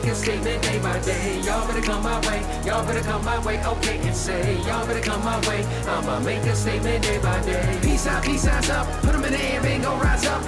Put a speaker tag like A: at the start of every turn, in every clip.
A: make a statement day by day. Y'all better come my way. Y'all better come my way. Okay, and say, y'all better come my way. I'ma make a statement day by day. Peace out, up. Put them in the air, and go rise up.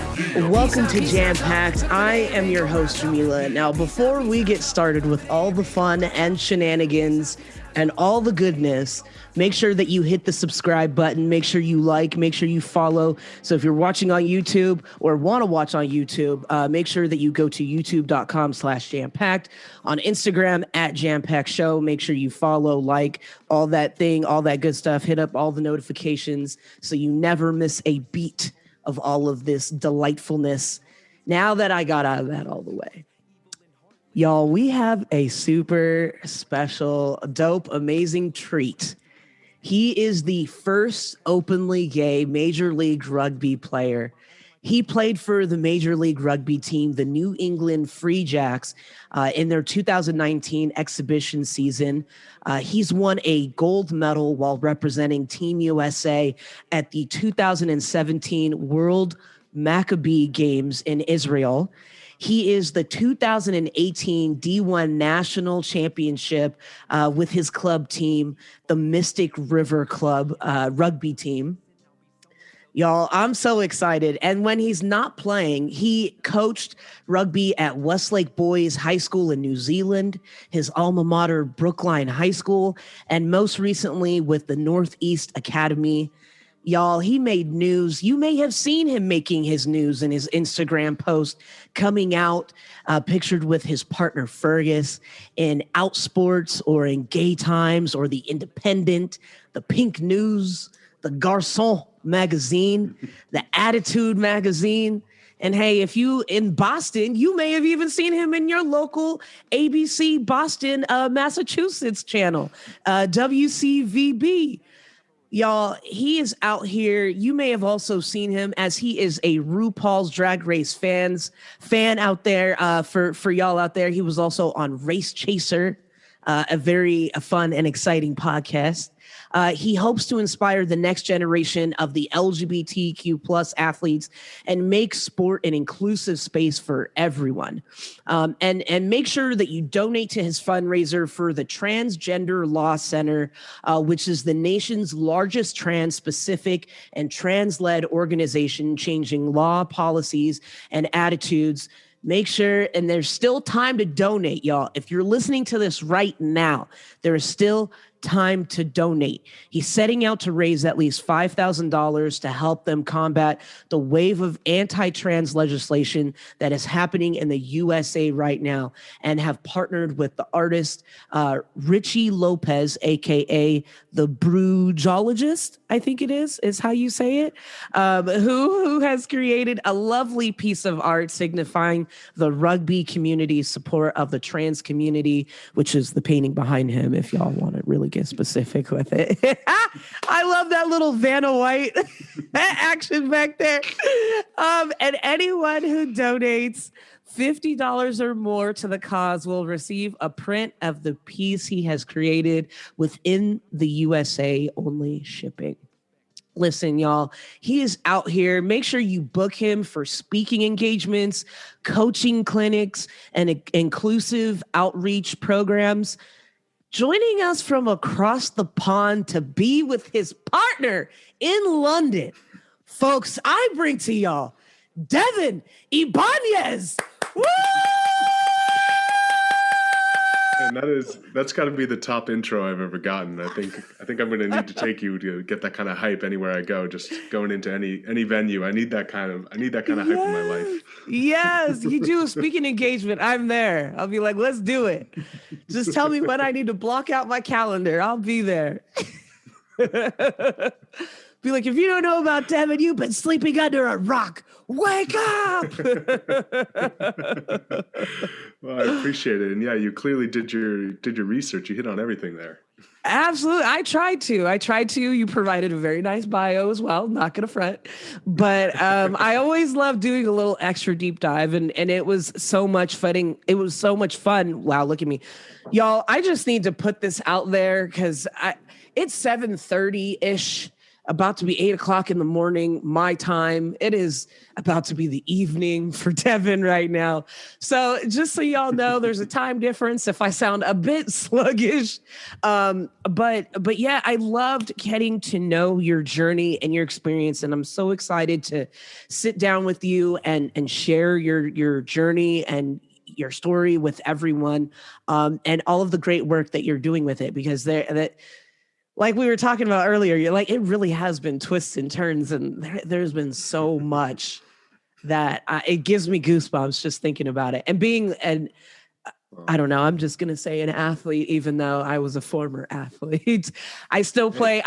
B: Welcome to Jampacked. I am your host, Jameela. Now, before we get started with all the fun and shenanigans and all the goodness, make sure that you hit the subscribe button. Make sure you like, make sure you follow. So if you're watching on YouTube or want to watch on YouTube, make sure that you go to youtube.com/Jampacked. On Instagram @Jampacked Show. Make sure you follow, like, all that good stuff. Hit up all the notifications so you never miss a beat of all of this delightfulness. Now that I got out of that all the way. Y'all, we have a super special, dope, amazing treat. He is the first openly gay Major League Rugby player. He played for the Major League Rugby team, the New England Free Jacks, in their 2019 exhibition season. He's won a gold medal while representing Team USA at the 2017 World Maccabiah Games in Israel. He is the 2018 D1 National Championship with his club team, the Mystic River Club rugby team. Y'all, I'm so excited. And when he's not playing, he coached rugby at Westlake Boys High School in New Zealand, his alma mater, Brookline High School, and most recently with the Northeast Academy. Y'all, he made news. You may have seen him making his news in his Instagram post, coming out pictured with his partner Fergus in Outsports or in Gay Times or The Independent, The Pink News, The Garçon magazine, The Attitude magazine. And hey, if you in Boston, you may have even seen him in your local ABC Boston, Massachusetts channel, WCVB. Y'all, he is out here. You may have also seen him as he is a RuPaul's Drag Race fan out there. For y'all out there, he was also on Race Chaser, a very fun and exciting podcast. He hopes to inspire the next generation of the LGBTQ plus athletes and make sport an inclusive space for everyone. And make sure that you donate to his fundraiser for the Transgender Law Center, which is the nation's largest trans-specific and trans-led organization changing law, policies, and attitudes. Make sure, and there's still time to donate, y'all. If you're listening to this right now, there is still time to donate. He's setting out to raise at least $5,000 to help them combat the wave of anti-trans legislation that is happening in the USA right now, and have partnered with the artist Richie Lopez, aka the Brugeologist, I think it is how you say it, who has created a lovely piece of art signifying the rugby community's support of the trans community, which is the painting behind him, if y'all want to really get specific with it. I love that little Vanna White action back there. And anyone who donates $50 or more to the cause will receive a print of the piece he has created within the USA only shipping. Listen, y'all, he is out here. Make sure you book him for speaking engagements, coaching clinics, and inclusive outreach programs. Joining us from across the pond to be with his partner in London, folks, I bring to y'all Devin Ibañez. Woo!
C: And that's got to be the top intro I've ever gotten. I think I'm going to need to take you to get that kind of hype anywhere I go. Just going into any venue, I need that kind of hype in my life.
B: Yes, you do a speaking engagement. I'm there. I'll be like, let's do it. Just tell me when I need to block out my calendar. I'll be there. Be like, if you don't know about Devin, you've been sleeping under a rock. Wake up!
C: Well, I appreciate it. And yeah, you clearly did your research. You hit on everything there.
B: Absolutely. I tried to. You provided a very nice bio as well. Not going to front. But I always love doing a little extra deep dive. And it was so much fun. It was so much fun. Wow, look at me. Y'all, I just need to put this out there because it's 7:30-ish about to be 8 o'clock in the morning, my time. It is about to be the evening for Devin right now. So just so y'all know, there's a time difference if I sound a bit sluggish. But yeah, I loved getting to know your journey and your experience. And I'm so excited to sit down with you and share your journey and your story with everyone, and all of the great work that you're doing with it, because like we were talking about earlier, you're like, it really has been twists and turns, and there's been so much that it gives me goosebumps just thinking about it. And being I don't know, I'm just going to say an athlete, even though I was a former athlete. I still play.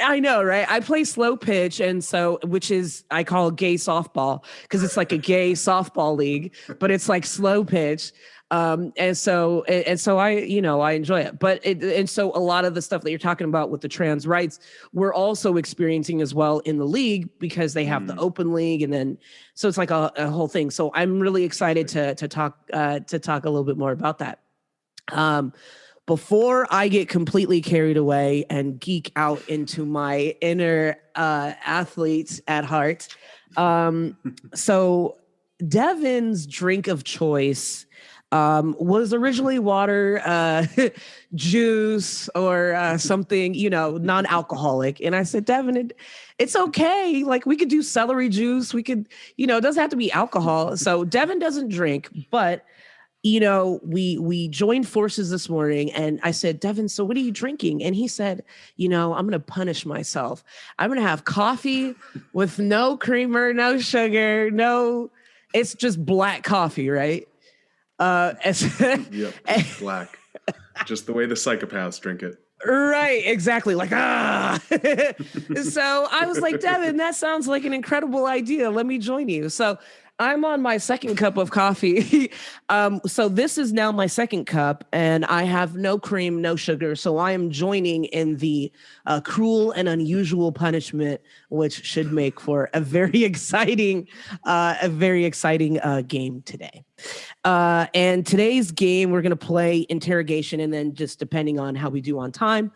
B: I know, right? I play slow pitch, and so, which is, I call gay softball, because it's like a gay softball league, but it's like slow pitch. And so I, I enjoy it. And so a lot of the stuff that you're talking about with the trans rights, we're also experiencing as well in the league, because they have the open league, and then so it's like a whole thing. So I'm really excited to talk a little bit more about that. Before I get completely carried away and geek out into my inner athlete at heart, so Devin's drink of choice was originally water, juice, or something, non-alcoholic. And I said, Devin, it's okay. Like, we could do celery juice. We could, it doesn't have to be alcohol. So Devin doesn't drink, but we joined forces this morning, and I said, Devin, so what are you drinking? And he said, I'm going to punish myself. I'm going to have coffee with no creamer, no sugar, it's just black coffee, right?
C: Yep, black. Just the way the psychopaths drink it.
B: Right, exactly. Like, So I was like, Devin, that sounds like an incredible idea. Let me join you. So I'm on my second cup of coffee. So this is now my second cup, and I have no cream, no sugar. So I am joining in the cruel and unusual punishment, which should make for a very exciting game today. And today's game, we're going to play interrogation, and then just depending on how we do on time,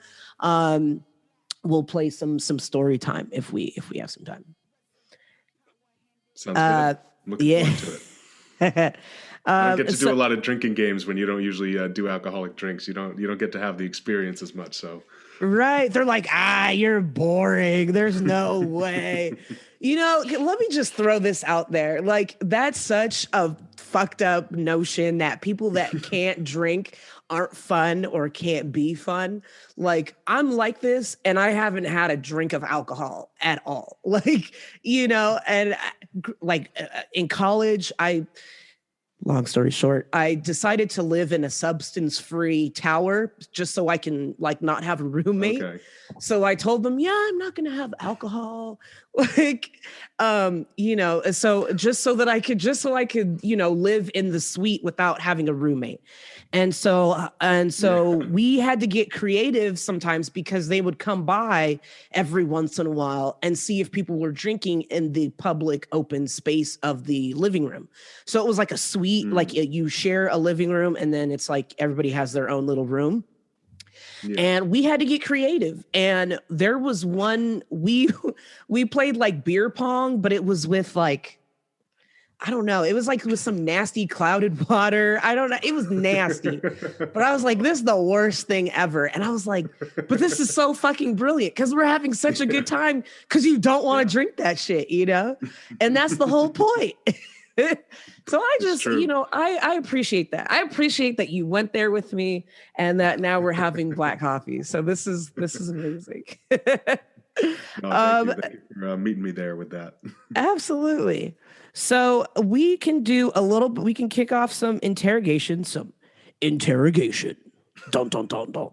B: we'll play some story time if we have some time.
C: Sounds good. Looking forward to it. I don't get to do a lot of drinking games when you don't usually do alcoholic drinks. You don't get to have the experience as much. So
B: right, they're like, you're boring. There's no way. Let me just throw this out there. Like, that's such a fucked up notion that people that can't drink aren't fun or can't be fun. Like, I'm like this, and I haven't had a drink of alcohol at all. Like, and in college, long story short, I decided to live in a substance-free tower just so I can not have a roommate. Okay. So I told them, I'm not going to have alcohol. So just so I could, live in the suite without having a roommate. And so we had to get creative sometimes, because they would come by every once in a while and see if people were drinking in the public open space of the living room. So it was like a suite, like you share a living room, and then it's like everybody has their own little room. Yeah. And we had to get creative. And there was one, we played like beer pong, but it was with I don't know. It was like with some nasty clouded water. I don't know. It was nasty. But I was like, this is the worst thing ever. And I was like, but this is so fucking brilliant, because we're having such a good time, because you don't want to drink that shit, And that's the whole point. So I just, I appreciate that. I appreciate that you went there with me, and that now we're having black coffee. So this is amazing.
C: Thank you for meeting me there with that.
B: Absolutely. So we can we can kick off some interrogation. Dun, dun, dun, dun.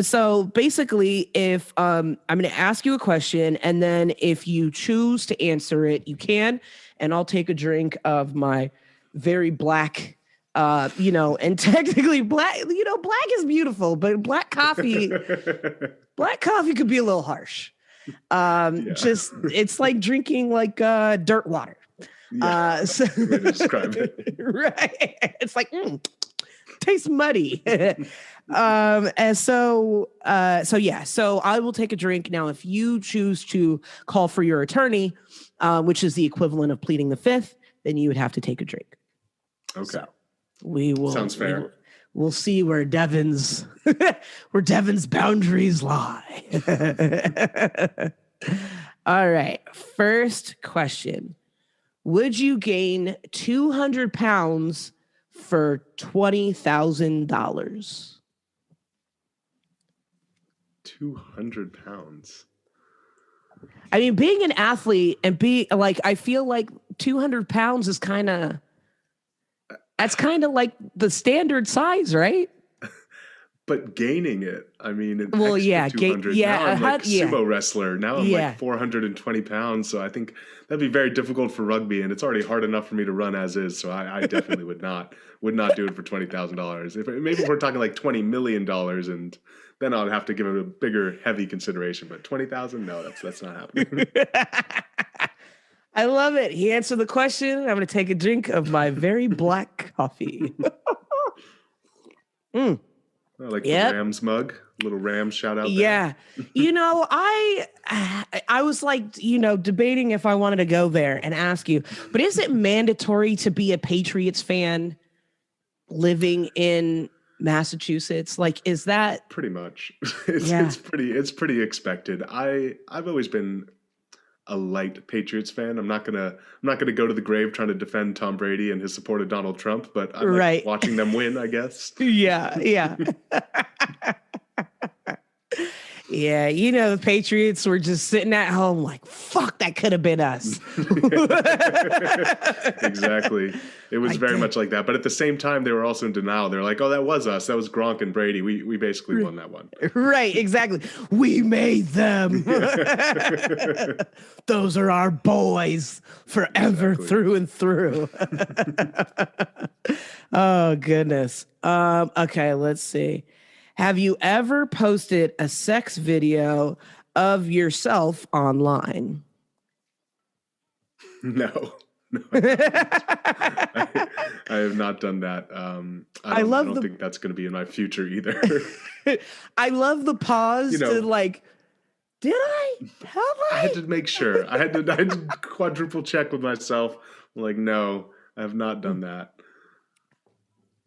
B: So basically, if I'm going to ask you a question, and then if you choose to answer it, you can, and I'll take a drink of my very black, and technically black, black is beautiful, but black coffee could be a little harsh. Just, it's like drinking dirt water.
C: So way to describe it.
B: Right. It's like, Tastes muddy. And so I will take a drink. Now, if you choose to call for your attorney, which is the equivalent of pleading the fifth, then you would have to take a drink.
C: Okay.
B: So we will.
C: Sounds fair.
B: We'll see where Devin's boundaries lie. All right. First question. Would you gain 200 pounds for $20,000?
C: 200 pounds.
B: I mean, being an athlete and I feel like 200 pounds is that's kind of like the standard size, right?
C: But gaining it, I mean, an
B: well,
C: extra
B: yeah,
C: 200.
B: yeah,
C: now I'm like sumo wrestler. Now I'm like 420 pounds. So I think that'd be very difficult for rugby, and it's already hard enough for me to run as is. So I definitely would not do it for $20,000. Maybe we're talking like $20 million, and then I'd have to give it a bigger, heavy consideration. But 20,000, no, that's not happening.
B: I love it. He answered the question. I'm going to take a drink of my very black coffee.
C: I like the Rams mug, little Rams shout out there.
B: Yeah. I was like, debating if I wanted to go there and ask you, but is it mandatory to be a Patriots fan living in Massachusetts? Like, is that
C: pretty much? It's pretty expected. I've always been a light Patriots fan. I'm not gonna go to the grave trying to defend Tom Brady and his support of Donald Trump, but I like watching them win, I guess.
B: Yeah. Yeah, the Patriots were just sitting at home like, fuck, that could have been us.
C: Exactly. It was very much like that. But at the same time, they were also in denial. They're like, oh, that was us. That was Gronk and Brady. We basically won that one.
B: Right, exactly. We made them. Those are our boys forever, through and through. Oh, goodness. Okay, let's see. Have you ever posted a sex video of yourself online?
C: No, I have not done that. I don't think that's going to be in my future either.
B: I love the pause to like, did I?
C: I had to make sure. I had to quadruple check with myself. I'm like, no, I have not done that.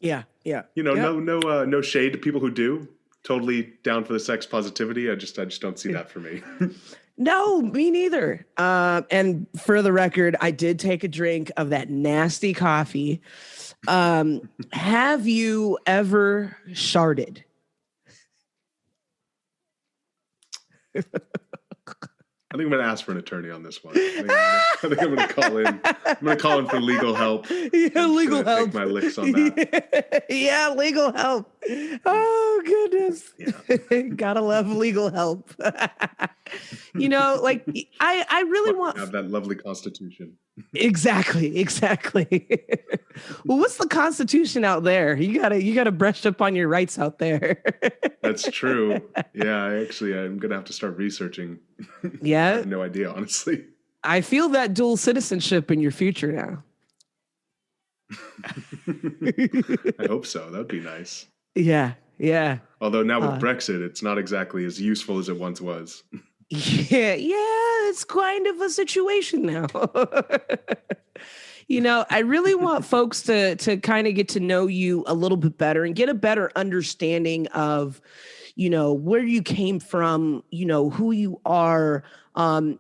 B: Yeah.
C: No shade to people who do. Totally down for the sex positivity. I just don't see that for me.
B: No, me neither. And for the record, I did take a drink of that nasty coffee. Have you ever sharded?
C: I think I'm going to ask for an attorney on this one. I think I'm going to call in. I'm going to call in for legal help.
B: Yeah, legal help.
C: Take my licks on that.
B: Yeah, legal help. Oh, goodness. Yeah. Gotta love legal help. I really want
C: to have that lovely Constitution.
B: Exactly. Well, what's the Constitution out there? You gotta brush up on your rights out there.
C: That's true. Yeah, I'm gonna have to start researching.
B: Yeah,
C: I have no idea, honestly.
B: I feel that dual citizenship in your future now.
C: I hope so. That'd be nice.
B: Yeah.
C: Although now with Brexit, it's not exactly as useful as it once was.
B: Yeah, it's kind of a situation now. I really want folks to kind of get to know you a little bit better and get a better understanding of, where you came from, who you are, and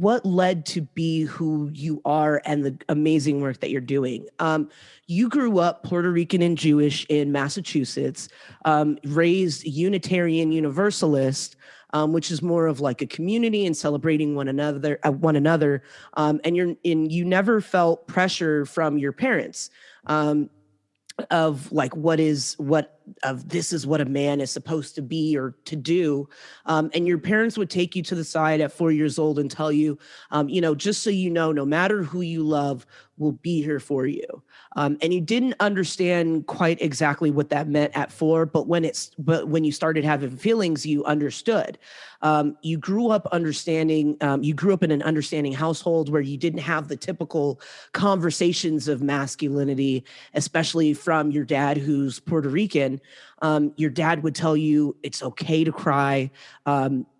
B: what led to be who you are and the amazing work that you're doing. You grew up Puerto Rican and Jewish in Massachusetts, raised Unitarian Universalist, which is more of like a community and celebrating one another. And you never felt pressure from your parents, of like what this is what a man is supposed to be or to do. And your parents would take you to the side at 4 years old and tell you, just so you know, no matter who you love, we'll be here for you. And you didn't understand quite exactly what that meant at 4, but when you started having feelings, you understood. You grew up understanding. You grew up in an understanding household where you didn't have the typical conversations of masculinity, especially from your dad, who's Puerto Rican. Your dad would tell you it's okay to cry.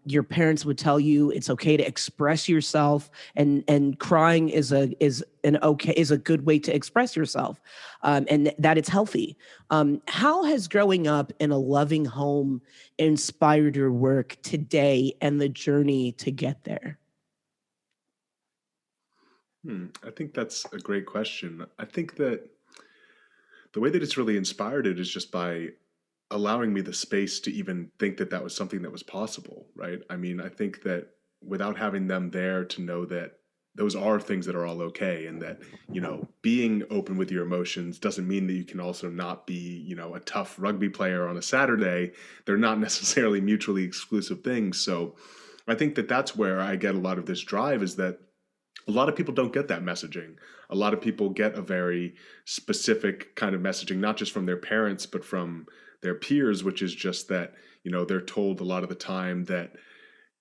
B: Your parents would tell you it's okay to express yourself, and crying is a good way to express yourself, and that it's healthy. How has growing up in a loving home inspired your work today and the journey to get there?
C: I think that's a great question. I think that the way that it's really inspired it is just by allowing me the space to even think that that was something that was possible, right? I mean, I think that without having them there to know that those are things that are all okay, and that, being open with your emotions doesn't mean that you can also not be, a tough rugby player on a Saturday. They're not necessarily mutually exclusive things. So I think that that's where I get a lot of this drive, is that a lot of people don't get that messaging. A lot of people get a very specific kind of messaging, not just from their parents, but from their peers, which is just that, they're told a lot of the time that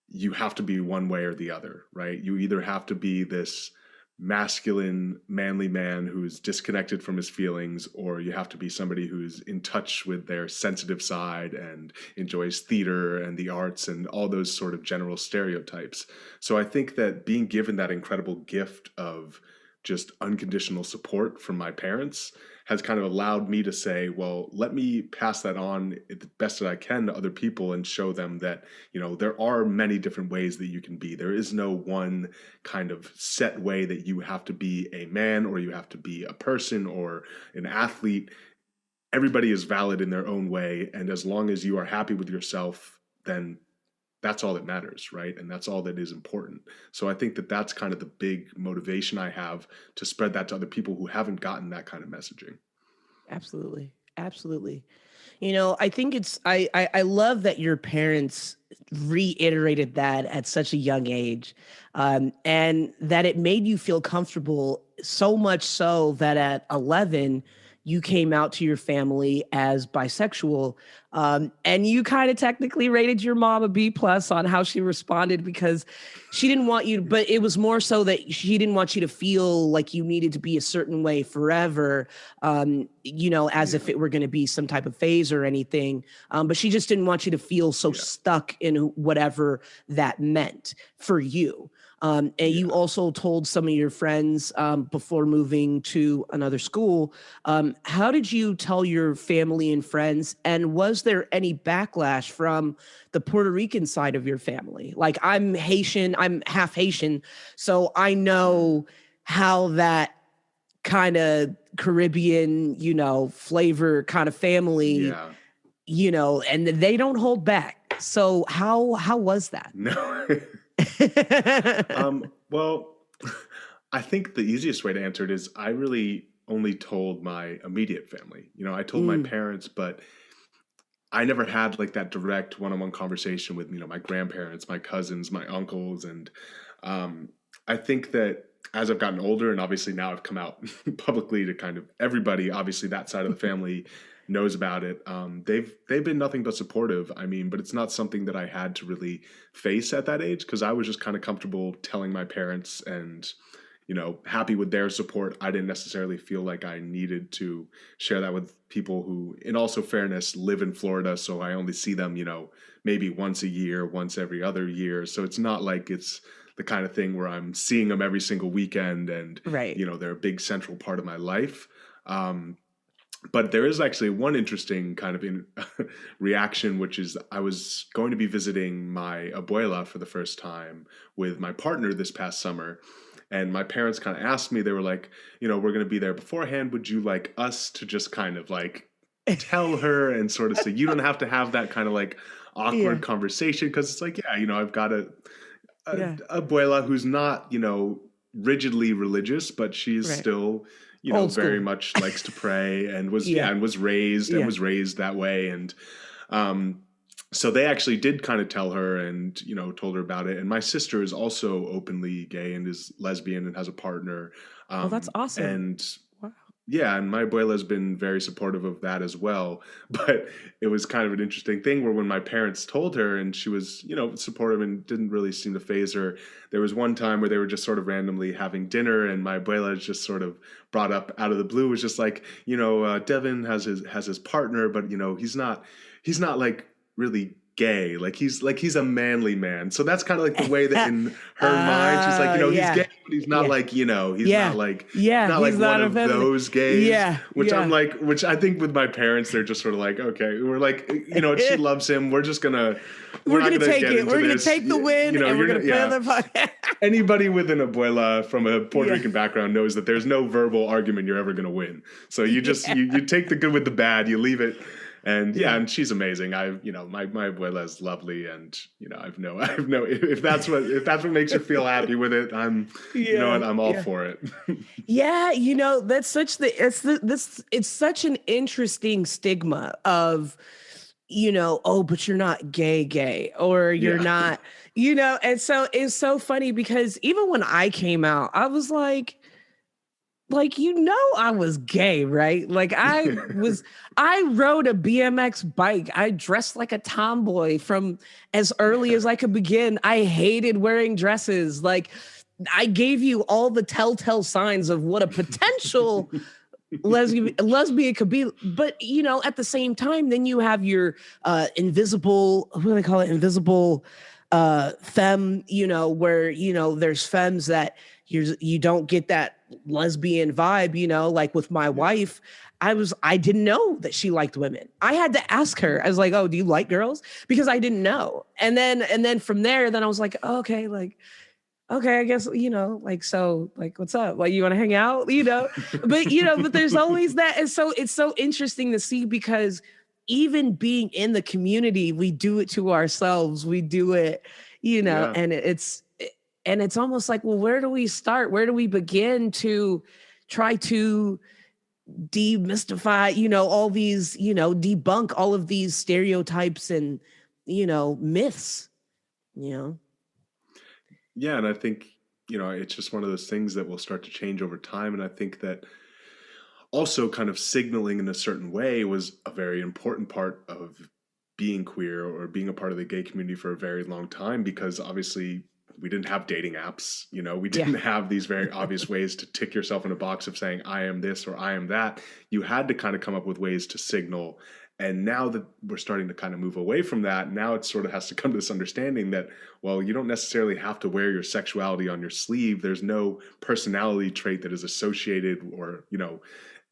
C: you have to be one way or the other, right? You either have to be this masculine, manly man who's disconnected from his feelings, or you have to be somebody who's in touch with their sensitive side and enjoys theater and the arts and all those sort of general stereotypes. So I think that being given that incredible gift of just unconditional support from my parents has kind of allowed me to say, well, let me pass that on the best that I can to other people and show them that, there are many different ways that you can be. There is no one kind of set way that you have to be a man, or you have to be a person or an athlete. Everybody is valid in their own way. And as long as you are happy with yourself, then that's all that matters, right? And that's all that is important. So I think that that's kind of the big motivation I have to spread that to other people who haven't gotten that kind of messaging.
B: Absolutely. Absolutely. I think I love that your parents reiterated that at such a young age, and that it made you feel comfortable, so much so that at 11, you came out to your family as bisexual. And you kind of technically rated your mom a B+ on how she responded, because she didn't want you, but it was more so that she didn't want you to feel like you needed to be a certain way forever, as if it were going to be some type of phase or anything. But she just didn't want you to feel so stuck in whatever that meant for you. And you also told some of your friends before moving to another school. How did you tell your family and friends? And was there any backlash from the Puerto Rican side of your family? Like, I'm Haitian, I'm half Haitian, so I know how that kind of Caribbean, flavor kind of family, and they don't hold back. So how was that?
C: No. Well, I think the easiest way to answer it is I really only told my immediate family. I told my parents, but I never had like that direct one-on-one conversation with, my grandparents, my cousins, my uncles. And I think that as I've gotten older, and obviously now I've come out publicly to kind of everybody, obviously that side of the family knows about it. They've been nothing but supportive. I mean, but it's not something that I had to really face at that age, because I was just kind of comfortable telling my parents and, happy with their support. I didn't necessarily feel like I needed to share that with people who, in also fairness, live in Florida. So I only see them, maybe once a year, once every other year. So it's not like it's the kind of thing where I'm seeing them every single weekend and,
B: Right.
C: They're a big central part of my life. But there is actually one interesting kind of reaction, which is I was going to be visiting my abuela for the first time with my partner this past summer. And my parents kind of asked me, they were like, we're going to be there beforehand. Would you like us to just kind of like tell her and sort of say, you don't have to have that kind of like awkward conversation? Because it's like, I've got a abuela who's not, rigidly religious, but she's still,
B: Old
C: very
B: school.
C: much likes to pray and was
B: Yeah.
C: and was raised that way. And so they actually did kind of tell her and, told her about it. And my sister is also openly gay and is lesbian and has a partner.
B: Oh, that's awesome.
C: And
B: Wow.
C: yeah, and my abuela has been very supportive of that as well. But it was kind of an interesting thing where when my parents told her and she was, supportive and didn't really seem to faze her, there was one time where they were just sort of randomly having dinner and my abuela just sort of brought up out of the blue, was just like, Devin has his partner, but, he's not like really gay, like he's a manly man. So that's kind of like the way that in her mind she's like, he's gay, but he's not like, he's not like
B: he's not
C: one of those gays. Which I'm like, which I think with my parents, they're just sort of like, okay, we're like, she loves him, we're just gonna
B: we're gonna take it, we're gonna
C: this.
B: take the win, and we're gonna play the podcast.
C: Anybody with an abuela from a Puerto Rican background knows that there's no verbal argument you're ever gonna win. So you just you take the good with the bad, you leave it. And and she's amazing. My abuela is lovely, and I've no if that's what makes you feel happy with it, I'm I'm all for it.
B: That's it's such an interesting stigma of but you're not gay, or you're not, and so it's so funny because even when I came out, I was like I was gay, right? Like I rode a BMX bike. I dressed like a tomboy from as early as I could begin. I hated wearing dresses. Like I gave you all the telltale signs of what a potential lesbian could be. But, at the same time, then you have your invisible, what do they call it? Invisible femme, where, there's femmes that you don't get that lesbian vibe, like with my wife. I didn't know that she liked women. I had to ask her. I was like, "Oh, do you like girls?" Because I didn't know. And then from there, I was like, oh, okay, I guess, so what's up? Like, you want to hang out, but there's always that. And so it's so interesting to see because even being in the community, we do it to ourselves. We do it, and it's almost like, well, where do we start? Where do we begin to try to demystify, all these, debunk all of these stereotypes and, myths,
C: Yeah. And I think, it's just one of those things that will start to change over time. And I think that also kind of signaling in a certain way was a very important part of being queer or being a part of the gay community for a very long time, because obviously we didn't have dating apps, we didn't have these very obvious ways to tick yourself in a box of saying, I am this or I am that. You had to kind of come up with ways to signal. And now that we're starting to kind of move away from that, now it sort of has to come to this understanding that, well, you don't necessarily have to wear your sexuality on your sleeve. There's no personality trait that is associated or,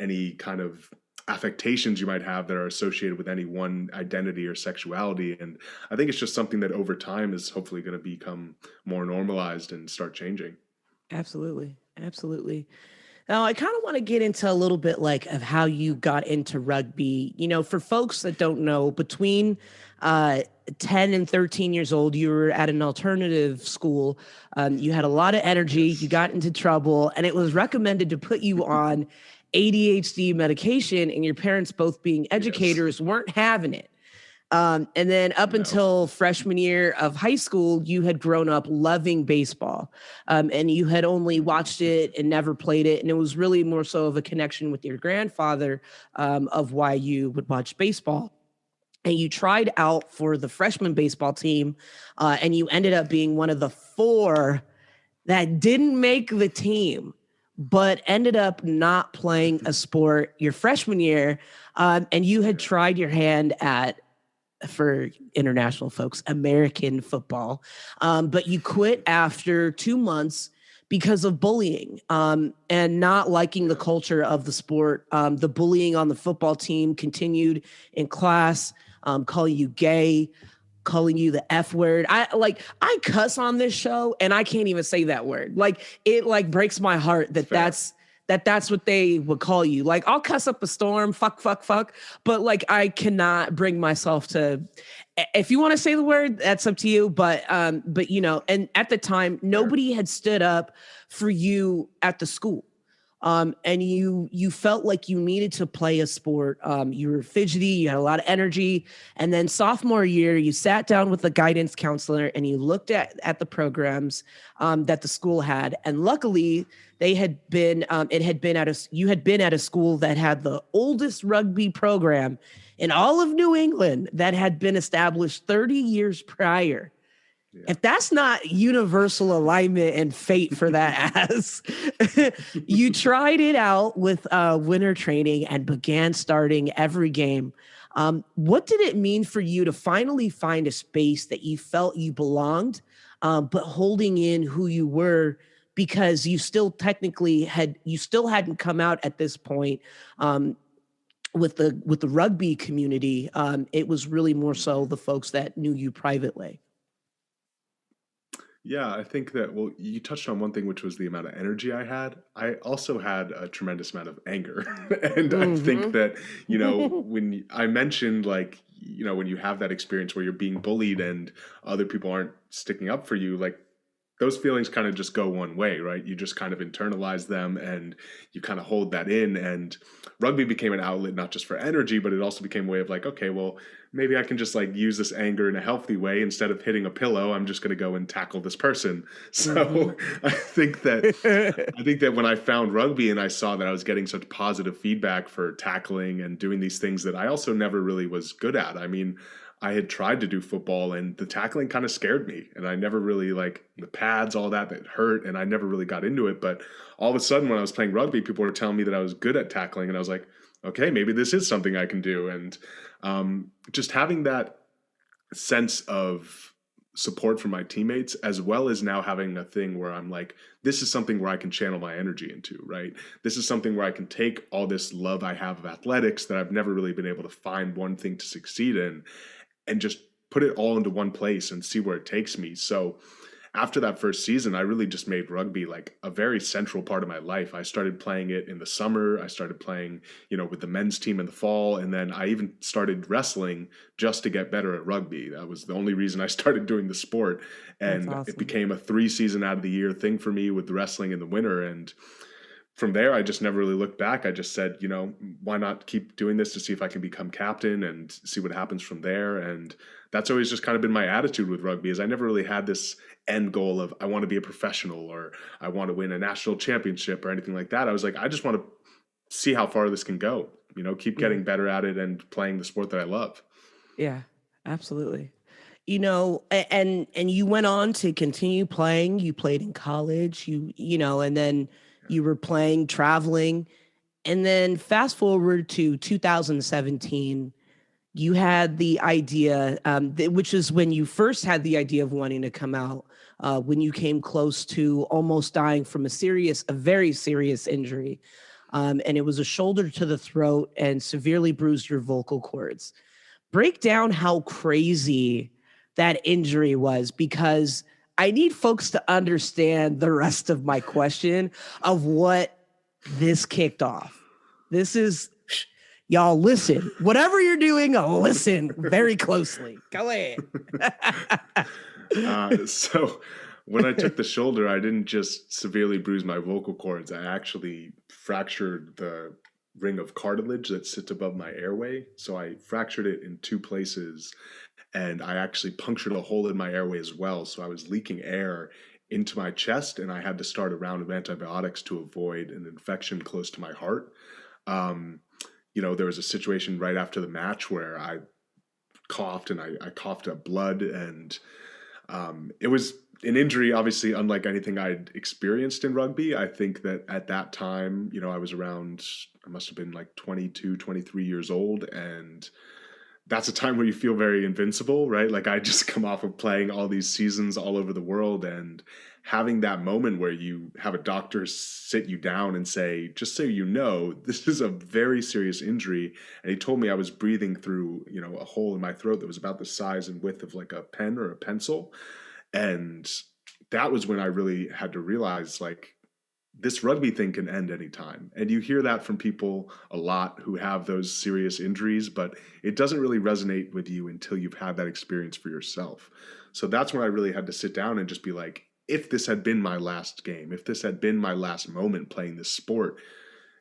C: any kind of affectations you might have that are associated with any one identity or sexuality. And I think it's just something that over time is hopefully going to become more normalized and start changing.
B: Absolutely. Now, I kind of want to get into a little bit of how you got into rugby. For folks that don't know, between 10 and 13 years old, you were at an alternative school. You had a lot of energy. You got into trouble, and it was recommended to put you on ADHD medication, and your parents, both being educators, weren't having it. And then up until freshman year of high school, you had grown up loving baseball, and you had only watched it and never played it. And it was really more so of a connection with your grandfather of why you would watch baseball. And you tried out for the freshman baseball team, and you ended up being one of the 4 that didn't make the team, but ended up not playing a sport your freshman year. And you had tried your hand at, for international folks, American football. But you quit after 2 months because of bullying and not liking the culture of the sport. The bullying on the football team continued in class, calling you gay, calling you the F word. I cuss on this show and I can't even say that word. It breaks my heart that that's what they would call you. I'll cuss up a storm, fuck. But I cannot bring myself to, if you want to say the word, that's up to you. But and at the time, nobody had stood up for you at the school. and you felt like you needed to play a sport. You were fidgety, you had a lot of energy, and then sophomore year, you sat down with the guidance counselor and you looked at the programs that the school had, and luckily they had been you had been at a school that had the oldest rugby program in all of New England that had been established 30 years prior. Yeah. If that's not universal alignment and fate for that ass, you tried it out with winter training and began starting every game. What did it mean for you to finally find a space that you felt you belonged, but holding in who you were, because you still hadn't come out at this point with the rugby community? It was really more so the folks that knew you privately.
C: Yeah, I think that, well, you touched on one thing, which was the amount of energy I had. I also had a tremendous amount of anger. And I think that, when I mentioned, like, when you have that experience where you're being bullied and other people aren't sticking up for you, like, those feelings kind of just go one way, right? You just kind of internalize them and you kind of hold that in. And rugby became an outlet, not just for energy, but it also became a way of like, okay, well, maybe I can just like use this anger in a healthy way. Instead of hitting a pillow, I'm just going to go and tackle this person. So I think that when I found rugby and I saw that I was getting such positive feedback for tackling and doing these things that I also never really was good at. I mean, I had tried to do football and the tackling kind of scared me, and I never really, like, the pads, all that hurt, and I never really got into it. But all of a sudden when I was playing rugby, people were telling me that I was good at tackling, and I was like, okay, maybe this is something I can do. And just having that sense of support from my teammates, as well as now having a thing where I'm like, this is something where I can channel my energy into, right? This is something where I can take all this love I have of athletics that I've never really been able to find one thing to succeed in, and just put it all into one place and see where it takes me. So after that first season, I really just made rugby like a very central part of my life. I started playing it in the summer. I started playing, with the men's team in the fall. And then I even started wrestling just to get better at rugby. That was the only reason I started doing the sport. And awesome. It became a 3-season out of the year thing for me with the wrestling in the winter. And from there, I just never really looked back. I just said, why not keep doing this to see if I can become captain and see what happens from there. And that's always just kind of been my attitude with rugby, is I never really had this end goal of I want to be a professional or I want to win a national championship or anything like that. I was like, I just want to see how far this can go, keep getting better at it and playing the sport that I love.
B: Yeah, absolutely. And you went on to continue playing. You played in college, and then you were playing, traveling. And then fast forward to 2017, you had the idea, which is when you first had the idea of wanting to come out, when you came close to almost dying from a very serious injury. And it was a shoulder to the throat and severely bruised your vocal cords. Break down how crazy that injury was, because I need folks to understand the rest of my question of what this kicked off. This is, y'all listen, whatever you're doing, listen very closely. Go ahead.
C: So when I took the shoulder, I didn't just severely bruise my vocal cords. I actually fractured the ring of cartilage that sits above my airway. So I fractured it in 2 places. And I actually punctured a hole in my airway as well. So I was leaking air into my chest, and I had to start a round of antibiotics to avoid an infection close to my heart. There was a situation right after the match where I coughed, and I coughed up blood, and it was an injury, obviously, unlike anything I'd experienced in rugby. I think that at that time, I must have been like 22, 23 years old, and that's a time where you feel very invincible, right? Like I just come off of playing all these seasons all over the world, and having that moment where you have a doctor sit you down and say, just so you know, this is a very serious injury. And he told me I was breathing through, a hole in my throat that was about the size and width of like a pen or a pencil. And that was when I really had to realize, like, this rugby thing can end anytime. And you hear that from people a lot who have those serious injuries, but it doesn't really resonate with you until you've had that experience for yourself. So that's when I really had to sit down and just be like, if this had been my last game, if this had been my last moment playing this sport,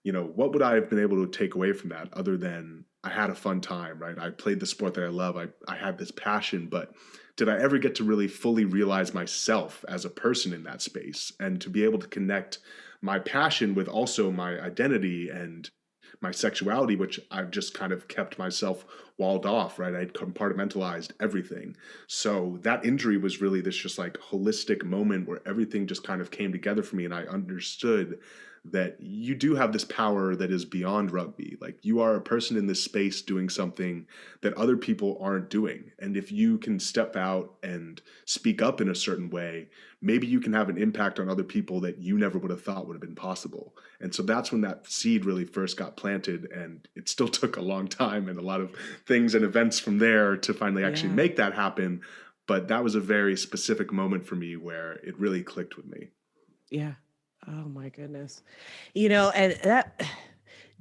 C: what would I have been able to take away from that other than I had a fun time, right? I played the sport that I love. I had this passion, but did I ever get to really fully realize myself as a person in that space and to be able to connect my passion with also my identity and my sexuality, which I've just kind of kept myself walled off, right? I'd compartmentalized everything. So that injury was really this just like holistic moment where everything just kind of came together for me. And I understood that you do have this power that is beyond rugby. Like you are a person in this space doing something that other people aren't doing. And if you can step out and speak up in a certain way, maybe you can have an impact on other people that you never would have thought would have been possible. And so that's when that seed really first got planted. And it still took a long time and a lot of things and events from there to finally actually make that happen. But that was a very specific moment for me where it really clicked with me.
B: Yeah. Oh my goodness. And that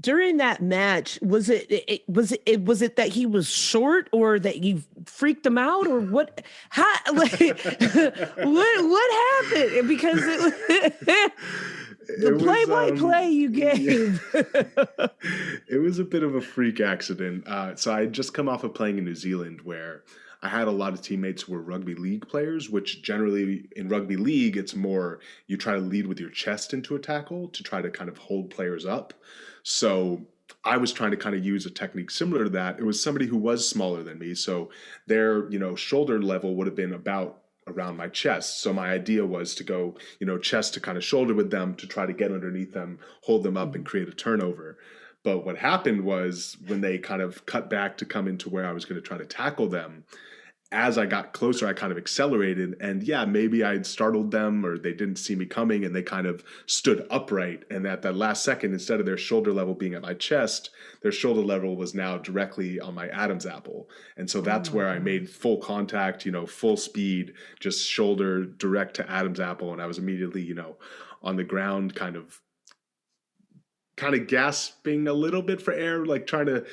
B: during that match, was it that he was short or that you freaked him out or what? How, like, what happened? Because the play-by-play you gave.
C: It was a bit of a freak accident. So I had just come off of playing in New Zealand where I had a lot of teammates who were rugby league players, which generally in rugby league, it's more you try to lead with your chest into a tackle to try to kind of hold players up. So I was trying to kind of use a technique similar to that. It was somebody who was smaller than me. So their, shoulder level would have been about around my chest. So my idea was to go, chest to kind of shoulder with them to try to get underneath them, hold them up and create a turnover. But what happened was when they kind of cut back to come into where I was going to try to tackle them, as I got closer, I kind of accelerated and maybe I'd startled them or they didn't see me coming and they kind of stood upright. And at that last second, instead of their shoulder level being at my chest, their shoulder level was now directly on my Adam's apple. And so that's where I made full contact, full speed, just shoulder direct to Adam's apple. And I was immediately, on the ground kind of gasping a little bit for air, like trying to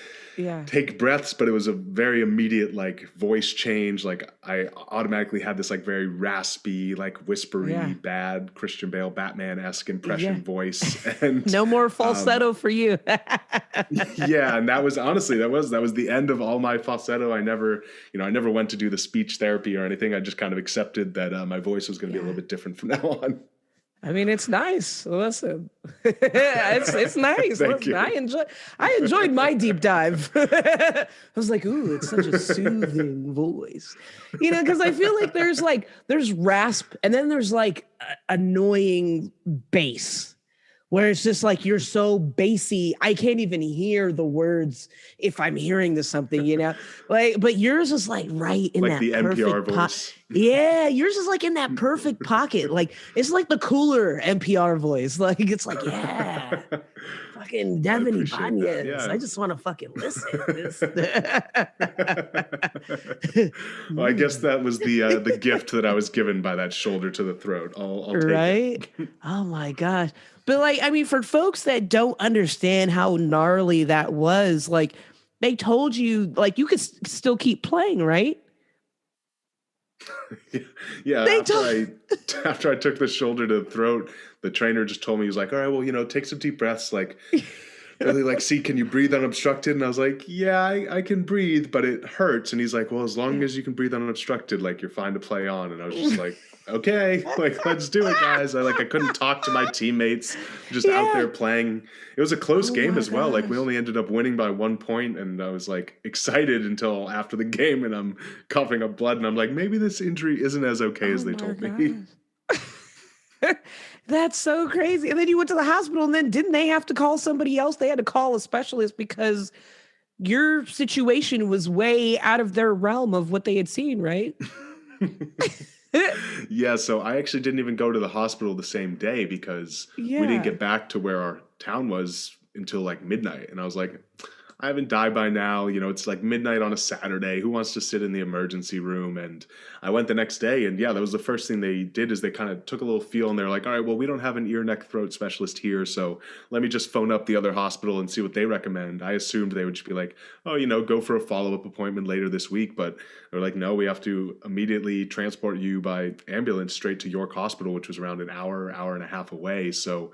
C: take breaths, but it was a very immediate like voice change. Like I automatically had this like very raspy, like whispery, bad Christian Bale Batman-esque impression voice. And
B: no more falsetto for you.
C: And that was honestly, that was the end of all my falsetto. I never went to do the speech therapy or anything. I just kind of accepted that my voice was going to be a little bit different from now on.
B: I mean, it's nice. Listen, it's nice. Listen, I enjoyed my deep dive. I was like, ooh, it's such a soothing voice, because I feel like there's rasp and then there's like annoying bass where it's just like you're so bassy. I can't even hear the words if I'm hearing this something, but yours is like right in
C: like
B: that
C: the NPR voice.
B: Yeah, yours is like in that perfect pocket. Like it's like the cooler NPR voice. Like it's like, fucking Devin Ibañez. Yeah. I just want to fucking listen.
C: Well, I guess that was the gift that I was given by that shoulder to the throat. I'll take it.
B: Oh my gosh. But like, I mean, for folks that don't understand how gnarly that was, like they told you like you could still keep playing, right?
C: After I took the shoulder to the throat, the trainer just told me, he was like, all right, well, take some deep breaths, like really like, see, can you breathe unobstructed? And I was like, yeah, I can breathe, but it hurts. And he's like, well, as long as you can breathe unobstructed, like you're fine to play on. And I was just like, okay, like, let's do it, guys. I couldn't talk to my teammates, just out there playing. It was a close game as well. Gosh. Like we only ended up winning by 1 point, and I was like excited until after the game, and I'm coughing up blood, and I'm like, maybe this injury isn't as okay as they told me.
B: That's so crazy. And then you went to the hospital, and then didn't they have to call somebody else? They had to call a specialist because your situation was way out of their realm of what they had seen, right?
C: Yeah, so I actually didn't even go to the hospital the same day because we didn't get back to where our town was until like midnight. And I was like, I haven't died by now. It's like midnight on a Saturday. Who wants to sit in the emergency room? And I went the next day, and yeah, that was the first thing they did is they kind of took a little feel, and they're like, all right, well, we don't have an ear, neck, throat specialist here, so let me just phone up the other hospital and see what they recommend. I assumed they would just be like, oh, go for a follow-up appointment later this week, but they're like, no, we have to immediately transport you by ambulance straight to York Hospital, which was around an hour and a half away. So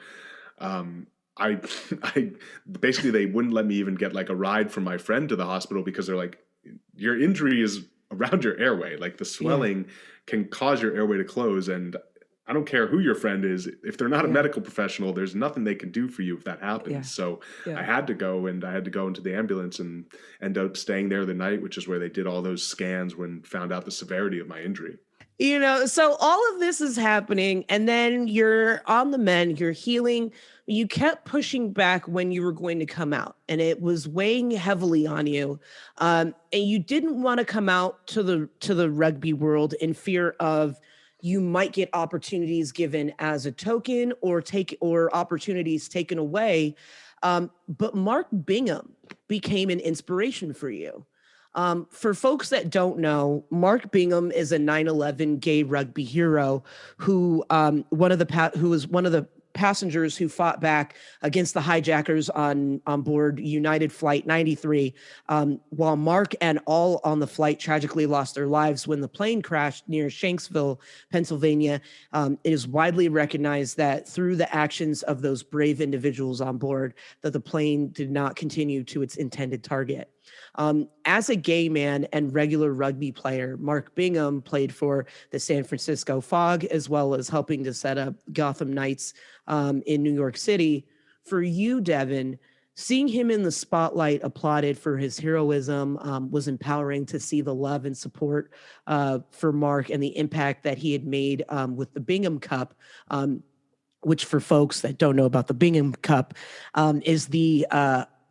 C: I, I basically they wouldn't let me even get like a ride from my friend to the hospital because they're like, your injury is around your airway. Like the swelling can cause your airway to close. And I don't care who your friend is. If they're not a medical professional, there's nothing they can do for you if that happens.
B: Yeah.
C: So
B: Yeah.
C: I had to go into the ambulance and end up staying there the night, which is where they did all those scans when found out the severity of my injury.
B: So all of this is happening, and then you're on the mend, you're healing. You kept pushing back when you were going to come out, and it was weighing heavily on you. And you didn't want to come out to the rugby world in fear of you might get opportunities given as a token or opportunities taken away. But Mark Bingham became an inspiration for you. For folks that don't know, Mark Bingham is a 9/11 gay rugby hero who was one of the passengers who fought back against the hijackers on board United Flight 93, while Mark and all on the flight tragically lost their lives when the plane crashed near Shanksville, Pennsylvania. It is widely recognized that through the actions of those brave individuals on board, that the plane did not continue to its intended target. As a gay man and regular rugby player, Mark Bingham played for the San Francisco Fog, as well as helping to set up Gotham Knights in New York City. For you, Devin, seeing him in the spotlight applauded for his heroism was empowering to see the love and support for Mark and the impact that he had made with the Bingham Cup, which for folks that don't know about the Bingham Cup is the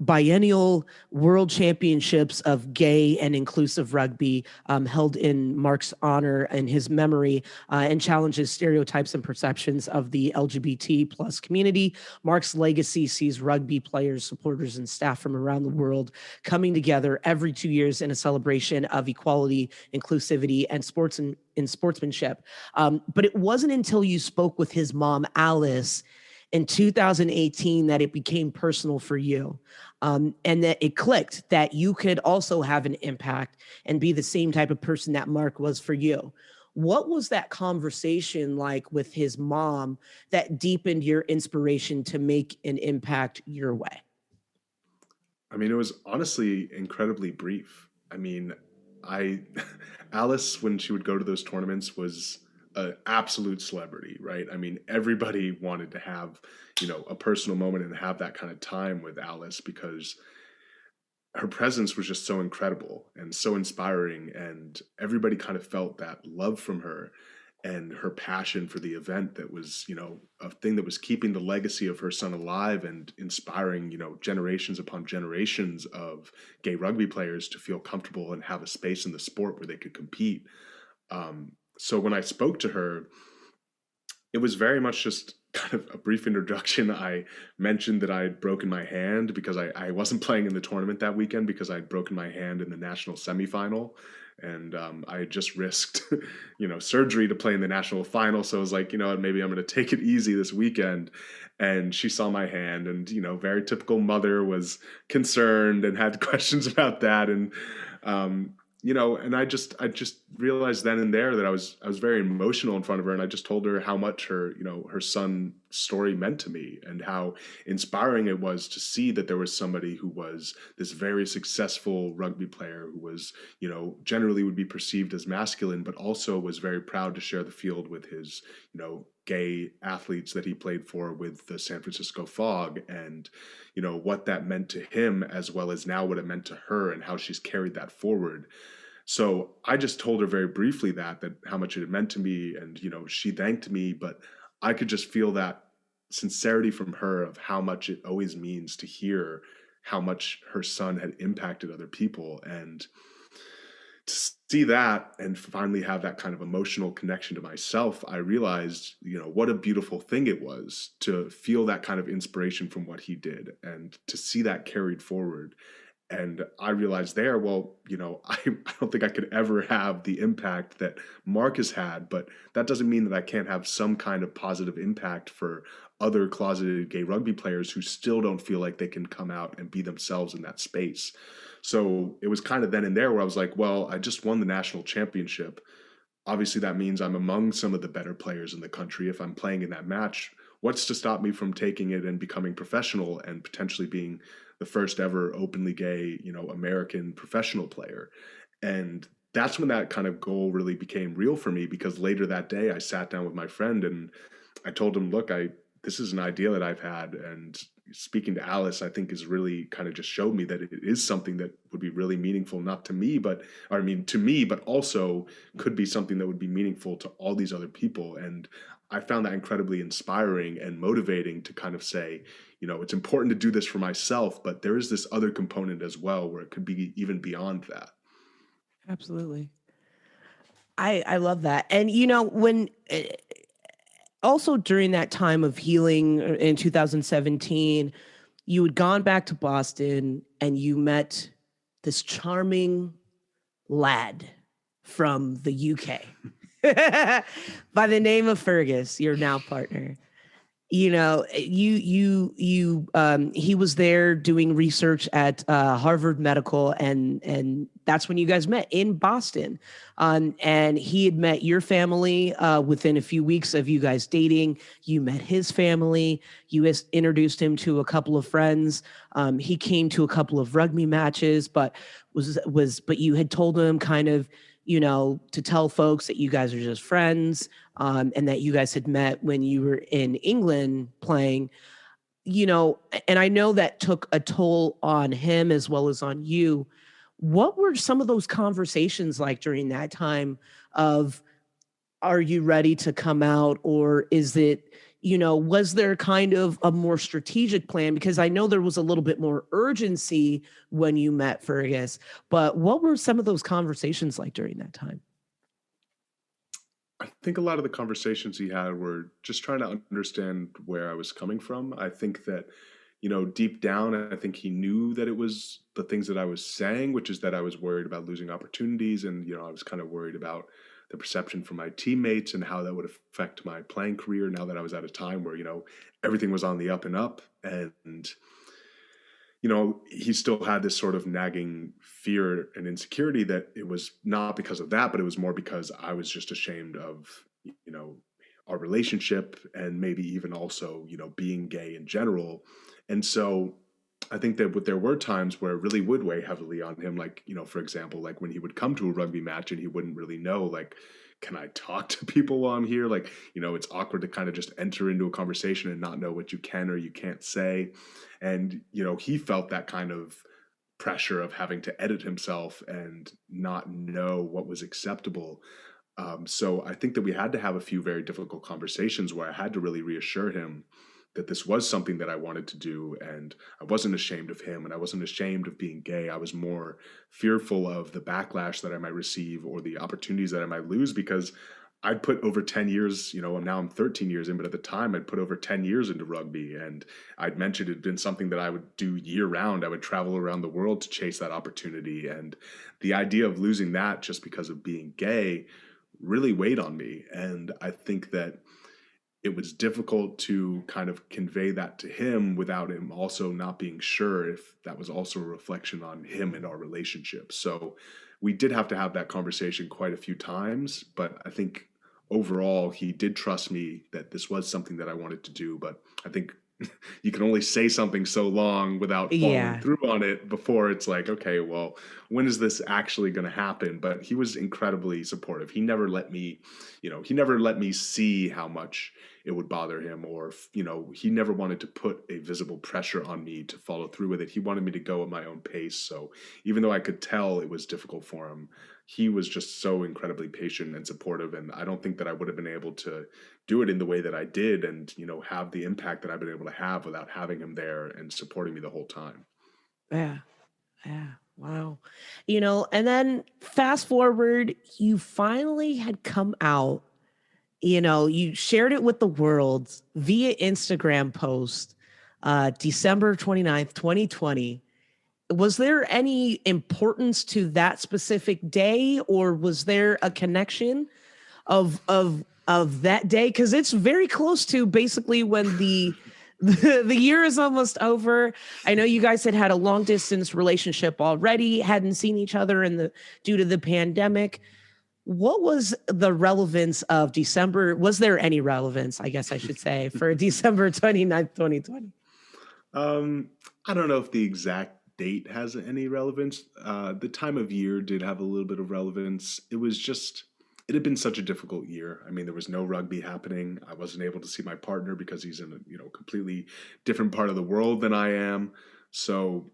B: biennial world championships of gay and inclusive rugby held in Mark's honor and his memory and challenges stereotypes and perceptions of the LGBT plus community. Mark's legacy sees rugby players, supporters, and staff from around the world coming together every 2 years in a celebration of equality, inclusivity, and sportsmanship. But it wasn't until you spoke with his mom, Alice, in 2018 that it became personal for you. And that it clicked that you could also have an impact and be the same type of person that Mark was for you. What was that conversation like with his mom that deepened your inspiration to make an impact your way?
C: I mean, it was honestly incredibly brief. Alice, when she would go to those tournaments, was an absolute celebrity, right? I mean, everybody wanted to have, a personal moment and have that kind of time with Alice because her presence was just so incredible and so inspiring. And everybody kind of felt that love from her and her passion for the event that was, a thing that was keeping the legacy of her son alive and inspiring, generations upon generations of gay rugby players to feel comfortable and have a space in the sport where they could compete. So when I spoke to her, it was very much just kind of a brief introduction. I mentioned that I had broken my hand because I wasn't playing in the tournament that weekend because I'd broken my hand in the national semifinal. And I had just risked, surgery to play in the national final. So I was like, maybe I'm going to take it easy this weekend. And she saw my hand and, very typical mother, was concerned and had questions about that. And, and I just realized then and there that I was very emotional in front of her, and I just told her how much her son's story meant to me and how inspiring it was to see that there was somebody who was this very successful rugby player who was, generally would be perceived as masculine, but also was very proud to share the field with his, gay athletes that he played for with the San Francisco Fog, and, what that meant to him as well as now what it meant to her and how she's carried that forward. So I just told her very briefly that how much it had meant to me, and, she thanked me, but I could just feel that sincerity from her of how much it always means to hear how much her son had impacted other people. And to see that and finally have that kind of emotional connection to myself, I realized, what a beautiful thing it was to feel that kind of inspiration from what he did and to see that carried forward. And I realized there, well, I don't think I could ever have the impact that Mark has had, but that doesn't mean that I can't have some kind of positive impact for other closeted gay rugby players who still don't feel like they can come out and be themselves in that space. So it was kind of then and there where I was like, well, I just won the national championship. Obviously, that means I'm among some of the better players in the country. If I'm playing in that match, what's to stop me from taking it and becoming professional and potentially being the first ever openly gay, American professional player? And that's when that kind of goal really became real for me, because later that day I sat down with my friend and I told him, look, this is an idea that I've had, and speaking to Alice, I think has really kind of just showed me that it is something that would be really meaningful, not to me, to me, but also could be something that would be meaningful to all these other people. And I found that incredibly inspiring and motivating to kind of say, it's important to do this for myself, but there is this other component as well where it could be even beyond that.
B: Absolutely. I love that. And, when also during that time of healing in 2017, you had gone back to Boston and you met this charming lad from the UK by the name of Fergus, your now partner. He was there doing research at Harvard Medical, and that's when you guys met in Boston. And he had met your family within a few weeks of you guys dating. You met his family. You introduced him to a couple of friends. He came to a couple of rugby matches, but you had told him kind of, to tell folks that you guys are just friends, and that you guys had met when you were in England playing, and I know that took a toll on him as well as on you. What were some of those conversations like during that time of, are you ready to come out? Or is it, was there kind of a more strategic plan? Because I know there was a little bit more urgency when you met Fergus, but what were some of those conversations like during that time?
C: I think a lot of the conversations he had were just trying to understand where I was coming from. I think that, deep down, I think he knew that it was the things that I was saying, which is that I was worried about losing opportunities. And, I was kind of worried about the perception from my teammates and how that would affect my playing career now that I was at a time where, everything was on the up and up. And, he still had this sort of nagging fear and insecurity that it was not because of that, but it was more because I was just ashamed of, our relationship and maybe even also, being gay in general. And so I think that there were times where it really would weigh heavily on him. Like, for example, like when he would come to a rugby match and he wouldn't really know, like, can I talk to people while I'm here? Like, it's awkward to kind of just enter into a conversation and not know what you can or you can't say. And, he felt that kind of pressure of having to edit himself and not know what was acceptable. So I think that we had to have a few very difficult conversations where I had to really reassure him that this was something that I wanted to do, and I wasn't ashamed of him, and I wasn't ashamed of being gay. I was more fearful of the backlash that I might receive or the opportunities that I might lose, because I'd put over 10 years, now I'm 13 years in, but at the time I'd put over 10 years into rugby, and I'd mentioned it'd been something that I would do year round. I would travel around the world to chase that opportunity, and the idea of losing that just because of being gay really weighed on me. And I think that it was difficult to kind of convey that to him without him also not being sure if that was also a reflection on him and our relationship. So we did have to have that conversation quite a few times, but I think overall he did trust me that this was something that I wanted to do. But I think you can only say something so long without following through on it before it's like, okay, well, when is this actually going to happen? But he was incredibly supportive. He never let me, see how much it would bother him, or, he never wanted to put a visible pressure on me to follow through with it. He wanted me to go at my own pace. So even though I could tell it was difficult for him, he was just so incredibly patient and supportive. And I don't think that I would have been able to do it in the way that I did and, have the impact that I've been able to have without having him there and supporting me the whole time.
B: Yeah. Yeah. Wow. And then fast forward, you finally had come out, you shared it with the world via Instagram post, December 29th, 2020. was there any importance to that specific day, or was there a connection of that day? Because it's very close to basically when the year is almost over. I know you guys had a long distance relationship already, hadn't seen each other due to the pandemic. What was the relevance of December? Was there any relevance, I guess I should say, for December 29th, 2020?
C: I don't know if the exact date has any relevance. The time of year did have a little bit of relevance. It had been such a difficult year. I mean, there was no rugby happening. I wasn't able to see my partner because he's in a completely different part of the world than I am. So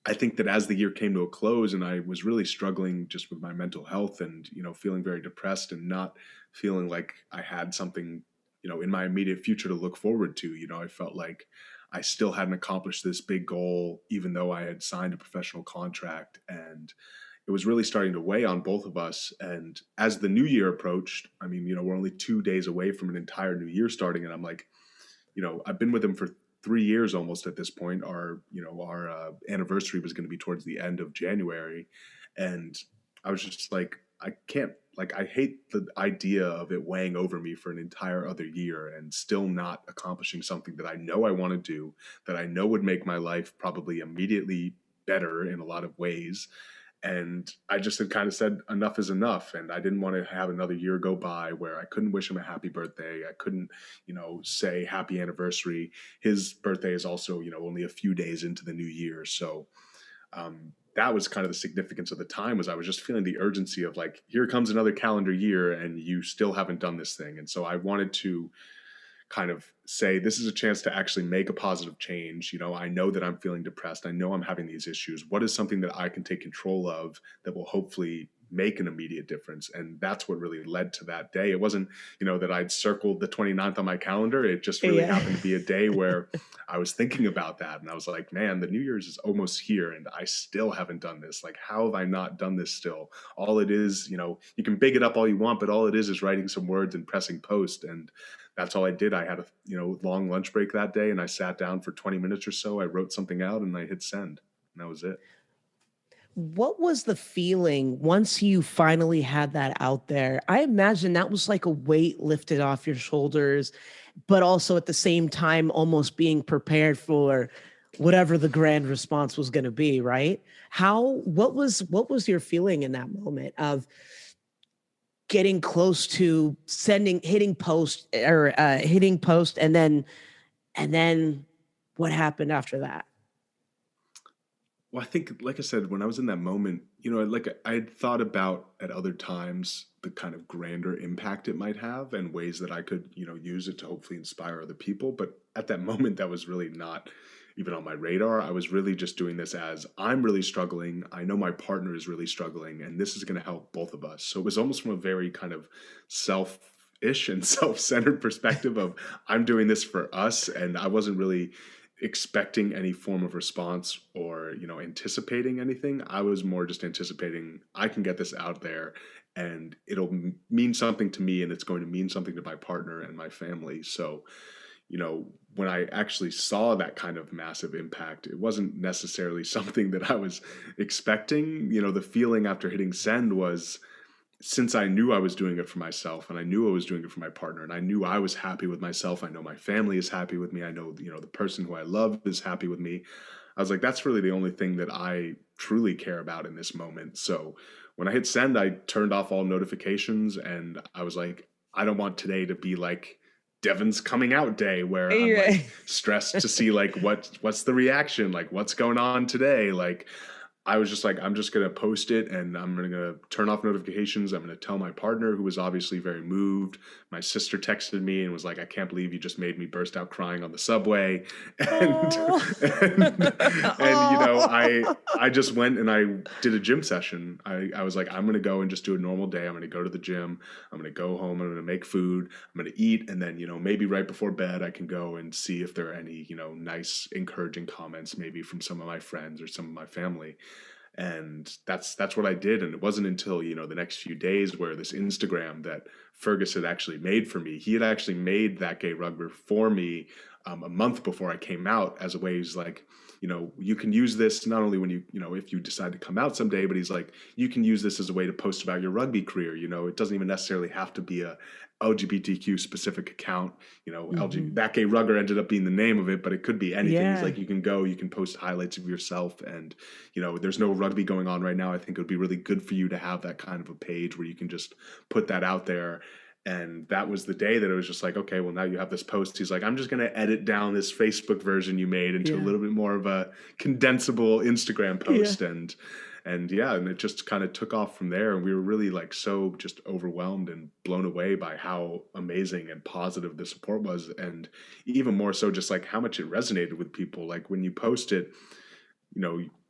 C: I think that as the year came to a close and I was really struggling just with my mental health and, feeling very depressed and not feeling like I had something, in my immediate future to look forward to, I felt like I still hadn't accomplished this big goal, even though I had signed a professional contract, and it was really starting to weigh on both of us. And as the new year approached, I mean, we're only 2 days away from an entire new year starting. And I'm like, I've been with him for 3 years almost at this point. Our anniversary was going to be towards the end of January. And I was just like, I hate the idea of it weighing over me for an entire other year and still not accomplishing something that I know I want to do, that I know would make my life probably immediately better in a lot of ways. And I just had kind of said enough is enough. And I didn't want to have another year go by where I couldn't wish him a happy birthday. I couldn't, say happy anniversary. His birthday is also, only a few days into the new year. So that was kind of the significance of the time, was I was just feeling the urgency of like, here comes another calendar year and you still haven't done this thing. And so I wanted to kind of say, this is a chance to actually make a positive change. I know that I'm feeling depressed. I know I'm having these issues. What is something that I can take control of that will hopefully make an immediate difference? And that's what really led to that day. It wasn't, that I'd circled the 29th on my calendar. It just really happened to be a day where I was thinking about that. And I was like, man, the New Year's is almost here and I still haven't done this. Like, how have I not done this still? All it is, you can big it up all you want, but all it is writing some words and pressing post. And that's all I did. I had a long lunch break that day and I sat down for 20 minutes or so. I wrote something out and I hit send, and that was it.
B: What was the feeling once you finally had that out there? I imagine that was like a weight lifted off your shoulders, but also at the same time, almost being prepared for whatever the grand response was going to be, right? What was your feeling in that moment of getting close to hitting post, and then what happened after that?
C: Well, I think, like I said, when I was in that moment, like I had thought about at other times the kind of grander impact it might have and ways that I could, use it to hopefully inspire other people. But at that moment, that was really not even on my radar. I was really just doing this as, I'm really struggling. I know my partner is really struggling, and this is going to help both of us. So it was almost from a very kind of selfish and self-centered perspective of, I'm doing this for us. And I wasn't really expecting any form of response or, anticipating anything. I was more just anticipating I can get this out there and it'll mean something to me and it's going to mean something to my partner and my family. So, when I actually saw that kind of massive impact, it wasn't necessarily something that I was expecting. The feeling after hitting send was, since I knew I was doing it for myself and I knew I was doing it for my partner and I knew I was happy with myself, I know my family is happy with me, I know, the person who I love is happy with me. I was like, that's really the only thing that I truly care about in this moment. So when I hit send, I turned off all notifications and I was like, I don't want today to be like Devin's coming out day where I'm like stressed to see like what's the reaction, like what's going on today. Like, I was just like, I'm just going to post it and I'm going to turn off notifications. I'm going to tell my partner, who was obviously very moved. My sister texted me and was like, I can't believe you just made me burst out crying on the subway. And I just went and I did a gym session. I was like, I'm going to go and just do a normal day. I'm going to go to the gym. I'm going to go home. I'm going to make food. I'm going to eat. And then, maybe right before bed, I can go and see if there are any, nice, encouraging comments, maybe from some of my friends or some of my family. And that's what I did. And it wasn't until, the next few days where this Instagram that Fergus had actually made for me, he had actually made That Gay Rugby for me a month before I came out, as a way he's like, you can use this not only when if you decide to come out someday, but he's like, you can use this as a way to post about your rugby career. It doesn't even necessarily have to be a LGBTQ specific account. That Gay Rugger ended up being the name of it, but it could be anything.
B: Yeah.
C: It's like you can post highlights of yourself, and there's no rugby going on right now. I think it would be really good for you to have that kind of a page where you can just put that out there. And that was the day that it was just like, okay, well, now you have this post. He's like, I'm just going to edit down this Facebook version you made into a little bit more of a condensable Instagram post. And it just kind of took off from there. And we were really like so just overwhelmed and blown away by how amazing and positive the support was. And even more so just like how much it resonated with people. Like when you post it,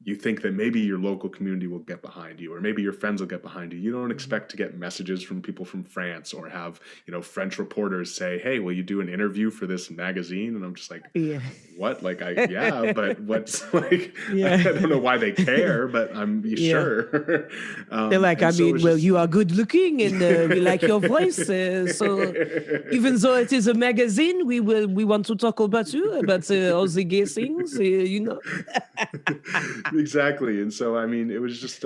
C: you think that maybe your local community will get behind you, or maybe your friends will get behind you. You don't expect to get messages from people from France, or have, French reporters say, hey, will you do an interview for this magazine? And I'm just like, what? Like, but what's like, I don't know why they care, but I'm sure.
B: They're like, you are good looking and we like your voice. So even though it is a magazine, we want to talk about you, about all the gay things,
C: Exactly. And so, it was just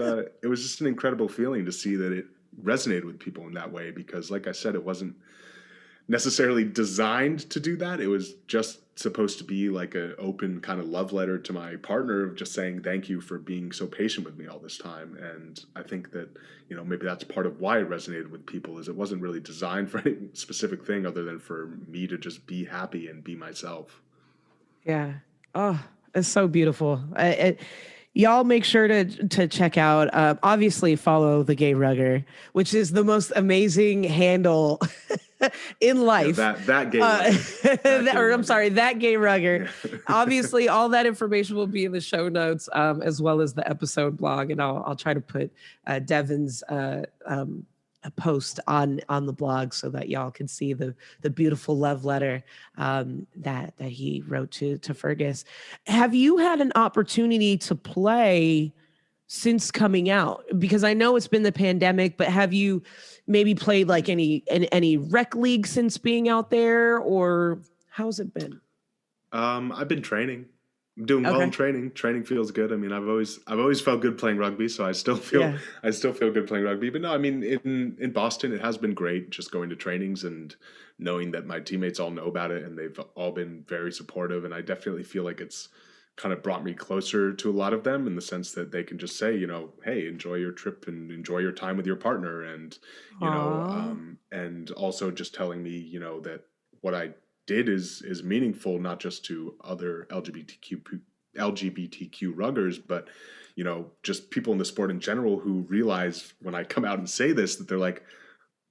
C: an incredible feeling to see that it resonated with people in that way, because like I said, it wasn't necessarily designed to do that. It was just supposed to be like an open kind of love letter to my partner of just saying, thank you for being so patient with me all this time. And I think that, maybe that's part of why it resonated with people, is it wasn't really designed for any specific thing other than for me to just be happy and be myself.
B: Yeah. Oh, it's so beautiful. Y'all make sure to check out, obviously follow the Gay Rugger, which is the most amazing handle in life.
C: That Gay Rugger.
B: That Gay Rugger. Obviously, all that information will be in the show notes, as well as the episode blog. And I'll try to put Devin's a post on the blog so that y'all can see the beautiful love letter that he wrote to Fergus. Have you had an opportunity to play since coming out? Because I know it's been the pandemic, but have you maybe played like any rec league since being out there, or how's it been?
C: I've been training. I'm doing well in training. Training feels good. I've always felt good playing rugby, so I still feel good playing rugby. But no, in Boston, it has been great just going to trainings and knowing that my teammates all know about it, and they've all been very supportive. And I definitely feel like it's kind of brought me closer to a lot of them, in the sense that they can just say, hey, enjoy your trip and enjoy your time with your partner, and and also just telling me, that what I did is meaningful, not just to other LGBTQ ruggers, but just people in the sport in general, who realize when I come out and say this, that they're like,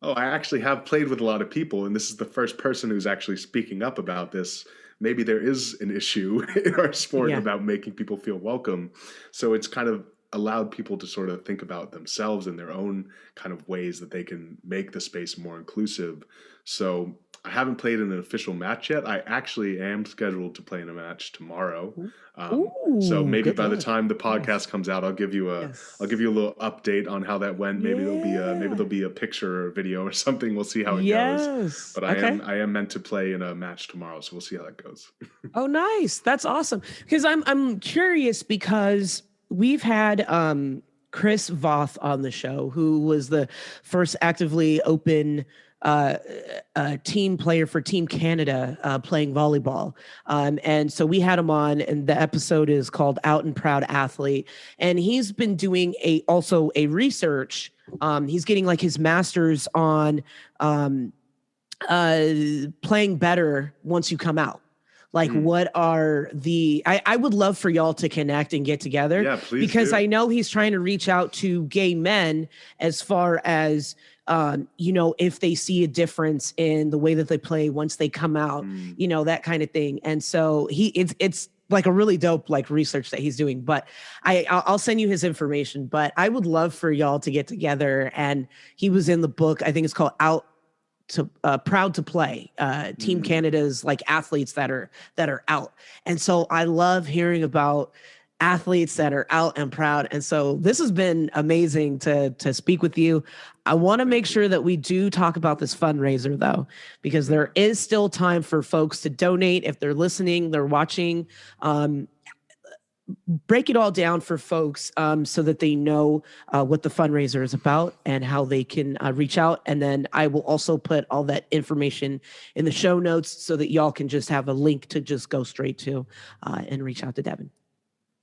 C: oh, I actually have played with a lot of people, and this is the first person who's actually speaking up about this. Maybe there is an issue in our sport about making people feel welcome. So it's kind of allowed people to sort of think about themselves in their own kind of ways that they can make the space more inclusive. So I haven't played in an official match yet. I actually am scheduled to play in a match tomorrow. So maybe by the time the podcast comes out, I'll give you a little update on how that went. Maybe there'll be a picture or a video or something. We'll see how it goes. But I am meant to play in a match tomorrow, so we'll see how that goes.
B: Oh, nice. That's awesome. Because I'm curious, because we've had Chris Voth on the show, who was the first actively open team player for Team Canada, playing volleyball. And so we had him on, and the episode is called Out and Proud Athlete. And he's been doing also a research. He's getting like his master's on playing better once you come out. Like, what are I would love for y'all to connect and get together.
C: Yeah, please.
B: Because I know he's trying to reach out to gay men as far as, if they see a difference in the way that they play once they come out, that kind of thing. And so it's like a really dope, like, research that he's doing, but I'll send you his information. But I would love for y'all to get together. And he was in the book, I think it's called Proud to Play, Team Canada's like athletes that are out. And so I love hearing about athletes that are out and proud. And so this has been amazing to speak with you. I want to make sure that we do talk about this fundraiser, though, because there is still time for folks to donate. If they're listening, they're watching. break it all down for folks so that they know what the fundraiser is about and how they can reach out. And then I will also put all that information in the show notes so that y'all can just have a link to just go straight to and reach out to Devin.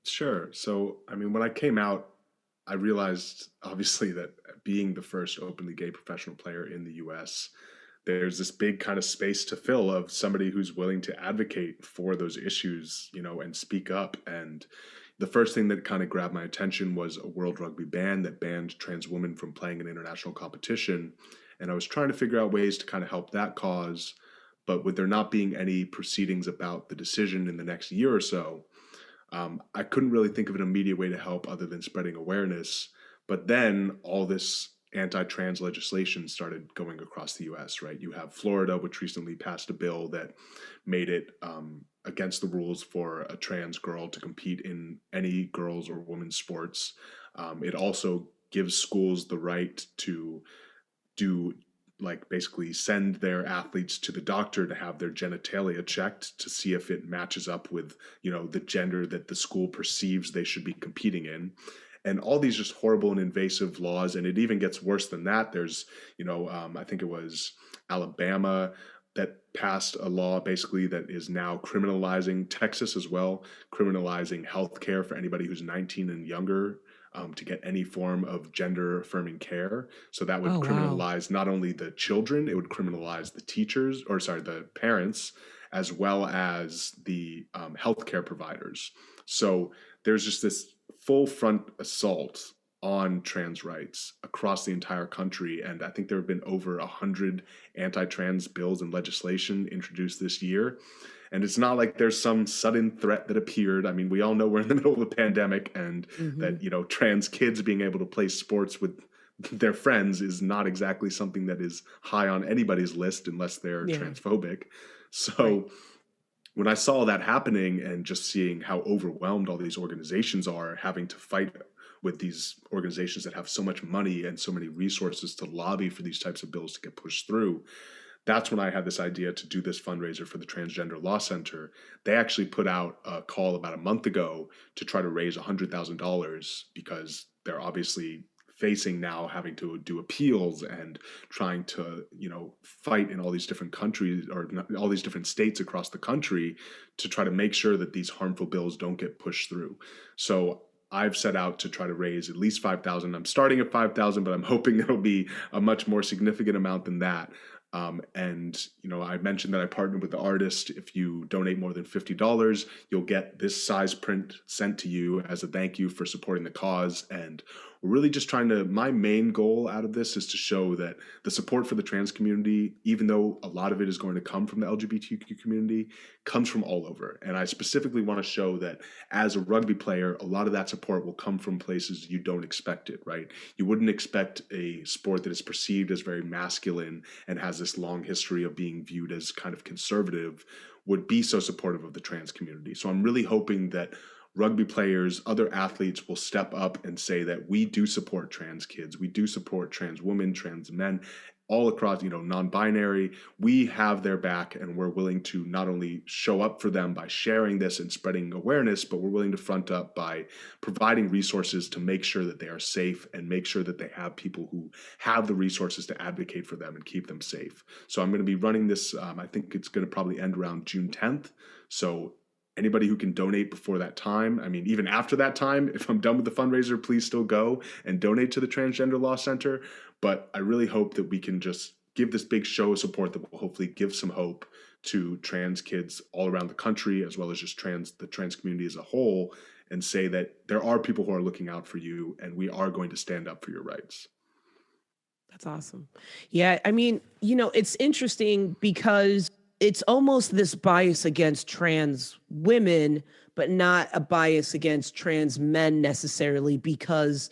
C: Sure. So, I mean, when I came out, I realized obviously that being the first openly gay professional player in the US, there's this big kind of space to fill of somebody who's willing to advocate for those issues, you know, and speak up. And the first thing that kind of grabbed my attention was a World Rugby ban that banned trans women from playing in international competition. And I was trying to figure out ways to kind of help that cause. But with there not being any proceedings about the decision in the next year or so, I couldn't really think of an immediate way to help other than spreading awareness. But then all this anti-trans legislation started going across the US, right? You have Florida, which recently passed a bill that made it against the rules for a trans girl to compete in any girls' or women's sports. It also gives schools the right to do, like, basically send their athletes to the doctor to have their genitalia checked to see if it matches up with, you know, the gender that the school perceives they should be competing in. And all these just horrible and invasive laws. And it even gets worse than that. There's, you know, I think it was Alabama that passed a law basically that is now criminalizing, Texas as well, criminalizing healthcare for anybody who's 19 and younger to get any form of gender affirming care. So that would criminalize not only the children, it would criminalize the teachers, or sorry, the parents, as well as the healthcare providers. So there's just this full front assault on trans rights across the entire country. And I think there have been over 100 anti-trans bills and legislation introduced this year. And it's not like there's some sudden threat that appeared. I mean, we all know we're in the middle of a pandemic, and that, you know, trans kids being able to play sports with their friends is not exactly something that is high on anybody's list unless they're transphobic. So when I saw that happening and just seeing how overwhelmed all these organizations are having to fight with these organizations that have so much money and so many resources to lobby for these types of bills to get pushed through, that's when I had this idea to do this fundraiser for the Transgender Law Center. They actually put out a call about a month ago to try to raise $100,000 because they're obviously facing now having to do appeals and trying to, you know, fight in all these different countries or all these different states across the country to try to make sure that these harmful bills don't get pushed through. So I've set out to try to raise at least $5,000. I'm starting at $5,000, but I'm hoping it'll be a much more significant amount than that. And, you know, I mentioned that I partnered with the artist. If you donate more than $50, you'll get this size print sent to you as a thank you for supporting the cause. And we're really just trying to, my main goal out of this is to show that the support for the trans community, even though a lot of it is going to come from the LGBTQ community, comes from all over. And I specifically want to show that as a rugby player, a lot of that support will come from places you don't expect it, right? You wouldn't expect a sport that is perceived as very masculine and has this long history of being viewed as kind of conservative would be so supportive of the trans community. So I'm really hoping that rugby players, other athletes will step up and say that we do support trans kids, we do support trans women, trans men, all across, you know, non-binary. We have their back, and we're willing to not only show up for them by sharing this and spreading awareness, but we're willing to front up by providing resources to make sure that they are safe and make sure that they have people who have the resources to advocate for them and keep them safe. So I'm going to be running this, I think it's going to probably end around June 10th. So anybody who can donate before that time, I mean, even after that time, if I'm done with the fundraiser, please still go and donate to the Transgender Law Center. But I really hope that we can just give this big show of support that will hopefully give some hope to trans kids all around the country, as well as just the trans community as a whole, and say that there are people who are looking out for you, and we are going to stand up for your rights.
B: That's awesome. Yeah, I mean, you know, it's interesting because it's almost this bias against trans women, but not a bias against trans men necessarily, because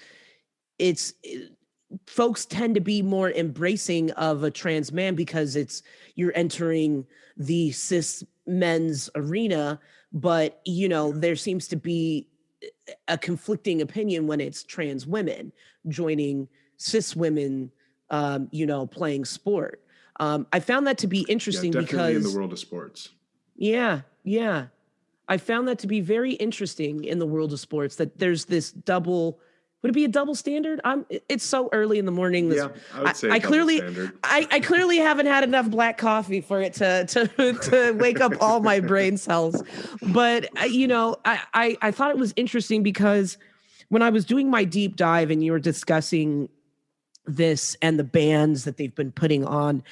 B: folks tend to be more embracing of a trans man because you're entering the cis men's arena. But, you know, there seems to be a conflicting opinion when it's trans women joining cis women, you know, playing sport. I found that to be interesting
C: definitely
B: because
C: in the world of sports.
B: Yeah. I found that to be very interesting in the world of sports, that there's this double. Would it be a double standard? It's so early in the morning.
C: Yeah, I would say
B: I
C: double
B: clearly,
C: standard.
B: I clearly haven't had enough black coffee for it to wake up all my brain cells. But I thought it was interesting because when I was doing my deep dive and you were discussing this and the bands that they've been putting on,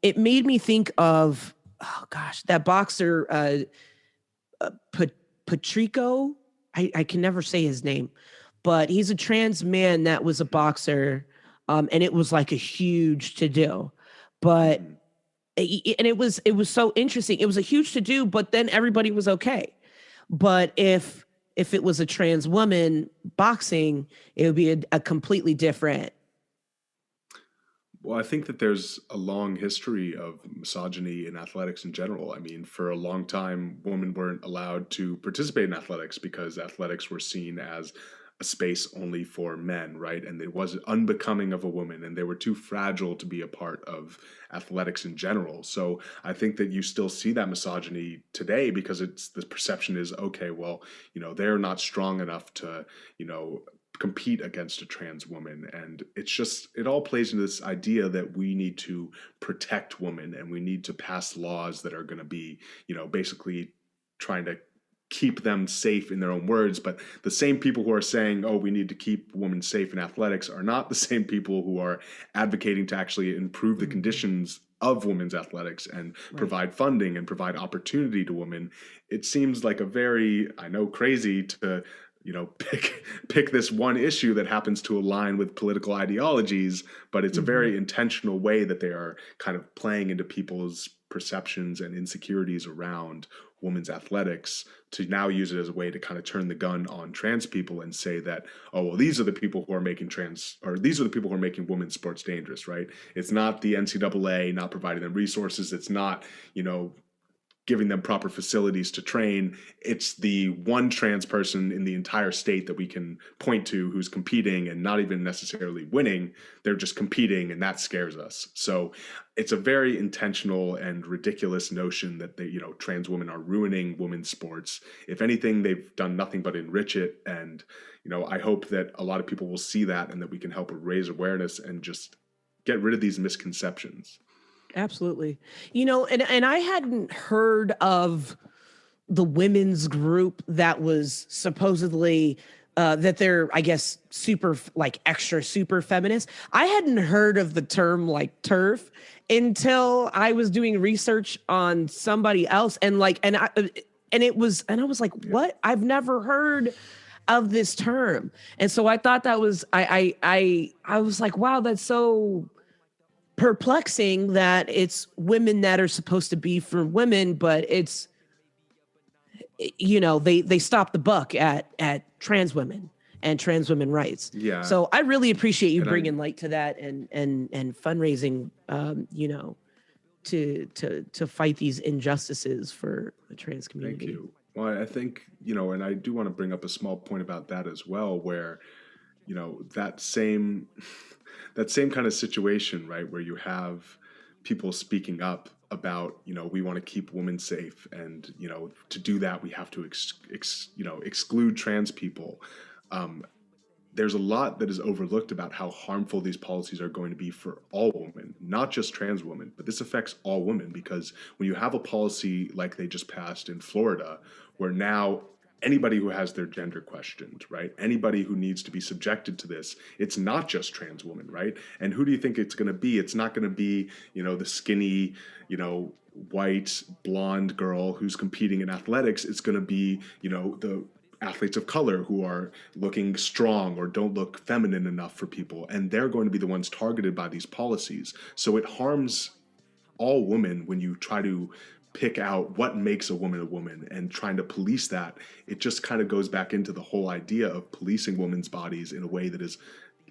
B: it made me think of, oh gosh, that boxer, Patrico. I can never say his name, but he's a trans man that was a boxer, and it was like a huge to do. But and it was so interesting. It was a huge to do, but then everybody was okay. But if it was a trans woman boxing, it would be a completely different.
C: Well, I think that there's a long history of misogyny in athletics in general. I mean, for a long time, women weren't allowed to participate in athletics because athletics were seen as a space only for men, right? And it was unbecoming of a woman, and they were too fragile to be a part of athletics in general. So I think that you still see that misogyny today because it's the perception is, okay, well, they're not strong enough to, compete against a trans woman. And it all plays into this idea that we need to protect women and we need to pass laws that are going to be, basically trying to keep them safe in their own words. But the same people who are saying, oh, we need to keep women safe in athletics are not the same people who are advocating to actually improve the conditions of women's athletics and provide funding and provide opportunity to women. It seems like a very, I know, crazy to pick this one issue that happens to align with political ideologies, but it's a very intentional way that they are kind of playing into people's perceptions and insecurities around women's athletics to now use it as a way to kind of turn the gun on trans people and say that, oh, well, these are the people who are making these are the people who are making women's sports dangerous, right? It's not the NCAA not providing them resources. It's not, giving them proper facilities to train. It's the one trans person in the entire state that we can point to who's competing and not even necessarily winning. They're just competing, and that scares us. So it's a very intentional and ridiculous notion that trans women are ruining women's sports. If anything, they've done nothing but enrich it. And, I hope that a lot of people will see that and that we can help raise awareness and just get rid of these misconceptions.
B: Absolutely. And I hadn't heard of the women's group that was supposedly that they're, I guess, super, like extra super feminist. I hadn't heard of the term like TERF until I was doing research on somebody else. And I was like, what? I've never heard of this term. And so I thought that was, I was like, wow, that's so perplexing that it's women that are supposed to be for women, but it's, they stop the buck at trans women and trans women rights.
C: Yeah.
B: So I really appreciate you bringing light to that and fundraising, to fight these injustices for the trans community.
C: Thank you. Well, I think, and I do want to bring up a small point about that as well, where, that same kind of situation, right, where you have people speaking up about, we want to keep women safe, and to do that we have to exclude trans people. There's a lot that is overlooked about how harmful these policies are going to be for all women, not just trans women, but this affects all women, because when you have a policy like they just passed in Florida, where now anybody who has their gender questioned, right? Anybody who needs to be subjected to this, it's not just trans women, right? And who do you think it's going to be? It's not going to be, the skinny, white, blonde girl who's competing in athletics. It's going to be, the athletes of color who are looking strong or don't look feminine enough for people. And they're going to be the ones targeted by these policies. So it harms all women when you try to pick out what makes a woman and trying to police that. It just kind of goes back into the whole idea of policing women's bodies in a way that is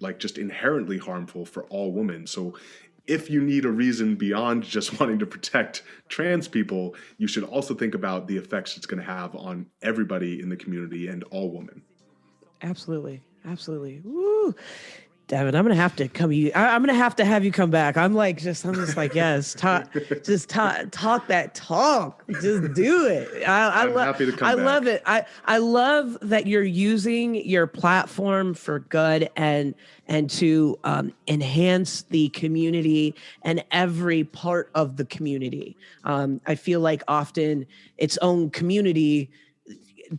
C: like just inherently harmful for all women. So if you need a reason beyond just wanting to protect trans people, you should also think about the effects it's going to have on everybody in the community and all women.
B: Absolutely. Absolutely. Woo. Devin, I'm gonna have to I'm gonna have to have you come back. I'm just like, yes, talk that talk. Just do it.
C: I'm happy to come
B: I
C: back.
B: love it. I love that you're using your platform for good and to enhance the community and every part of the community. I feel like often its own community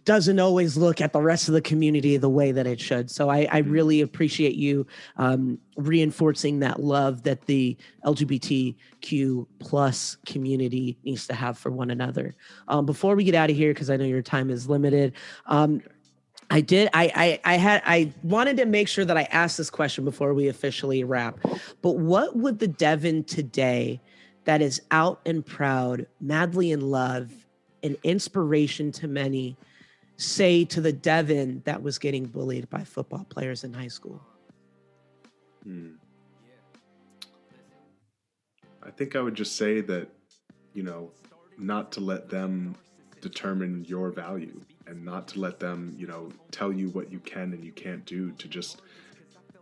B: doesn't always look at the rest of the community the way that it should. So I really appreciate you reinforcing that love that the LGBTQ plus community needs to have for one another. Before we get out of here, because I know your time is limited, I wanted to make sure that I asked this question before we officially wrap. But what would the Devin today that is out and proud, madly in love, an inspiration to many, say to the Devin that was getting bullied by football players in high school?
C: I think I would just say that, not to let them determine your value and not to let them, tell you what you can and you can't do, to just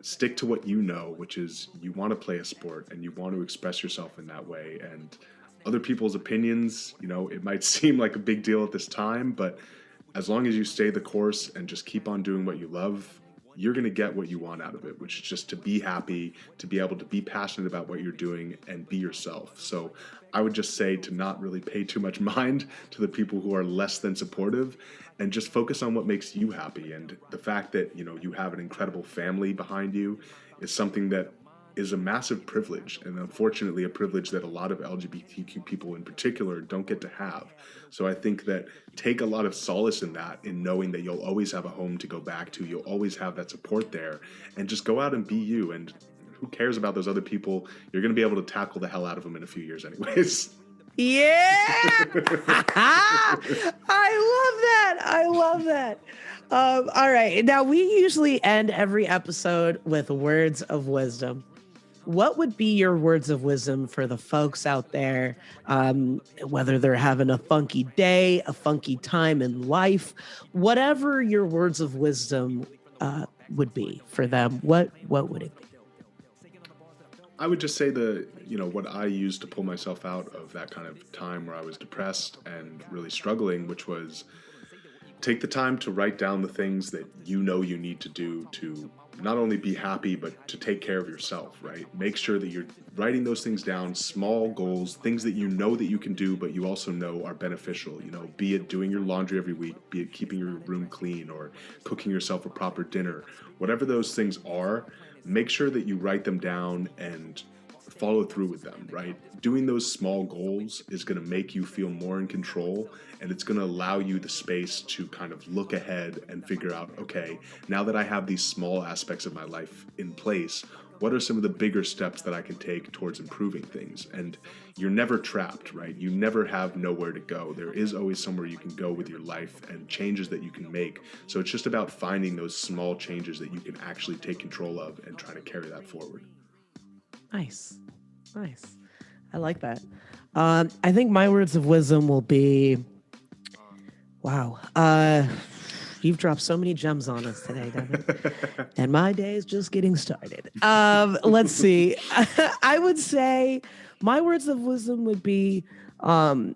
C: stick to what you know, which is you want to play a sport and you want to express yourself in that way. And other people's opinions, it might seem like a big deal at this time, but as long as you stay the course and just keep on doing what you love, you're going to get what you want out of it, which is just to be happy, to be able to be passionate about what you're doing and be yourself. So I would just say to not really pay too much mind to the people who are less than supportive and just focus on what makes you happy. And the fact that, you have an incredible family behind you is something that is a massive privilege, and unfortunately a privilege that a lot of LGBTQ people in particular don't get to have. So I think that take a lot of solace in that, in knowing that you'll always have a home to go back to, you'll always have that support there, and just go out and be you. And who cares about those other people? You're going to be able to tackle the hell out of them in a few years anyways.
B: Yeah. I love that. All right. Now, we usually end every episode with words of wisdom. What would be your words of wisdom for the folks out there, whether they're having a funky day, a funky time in life, whatever your words of wisdom would be for them? What would it be?
C: I would just say what I used to pull myself out of that kind of time where I was depressed and really struggling, which was take the time to write down the things that you need to do to not only be happy, but to take care of yourself, right? Make sure that you're writing those things down, small goals, things that you know that you can do, but you also know are beneficial, be it doing your laundry every week, be it keeping your room clean or cooking yourself a proper dinner, whatever those things are, make sure that you write them down and follow through with them, right? Doing those small goals is going to make you feel more in control, and it's going to allow you the space to kind of look ahead and figure out, okay, now that I have these small aspects of my life in place, what are some of the bigger steps that I can take towards improving things? And you're never trapped, right? You never have nowhere to go. There is always somewhere you can go with your life and changes that you can make. So it's just about finding those small changes that you can actually take control of and trying to carry that forward.
B: Nice. I like that. I think my words of wisdom will be, wow. You've dropped so many gems on us today, Devin. And my day is just getting started. Let's see. I would say my words of wisdom would be, don't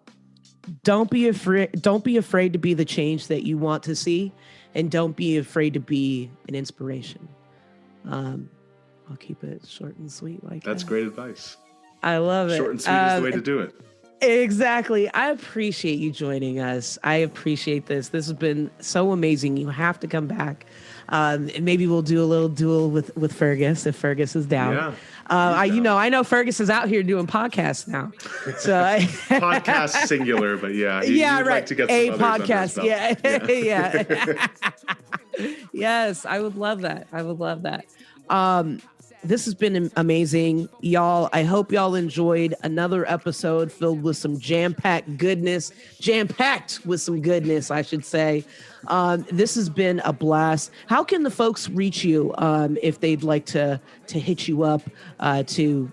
B: be afraid to be the change that you want to see, and don't be afraid to be an inspiration. I'll keep it short and sweet like that.
C: That's great advice.
B: I love it.
C: Short and sweet is the way to do it.
B: Exactly. I appreciate you joining us. I appreciate this. This has been so amazing. You have to come back. And maybe we'll do a little duel with Fergus if Fergus is down.
C: Yeah.
B: I know Fergus is out here doing podcasts now. So
C: podcast singular, but yeah.
B: Yeah, right.
C: Like to get
B: a
C: some
B: podcast.
C: Yeah.
B: Yes, I would love that. This has been amazing, y'all. I hope y'all enjoyed another episode filled with some jam-packed with some goodness, I should say. This has been a blast. How can the folks reach you if they'd like to hit you up to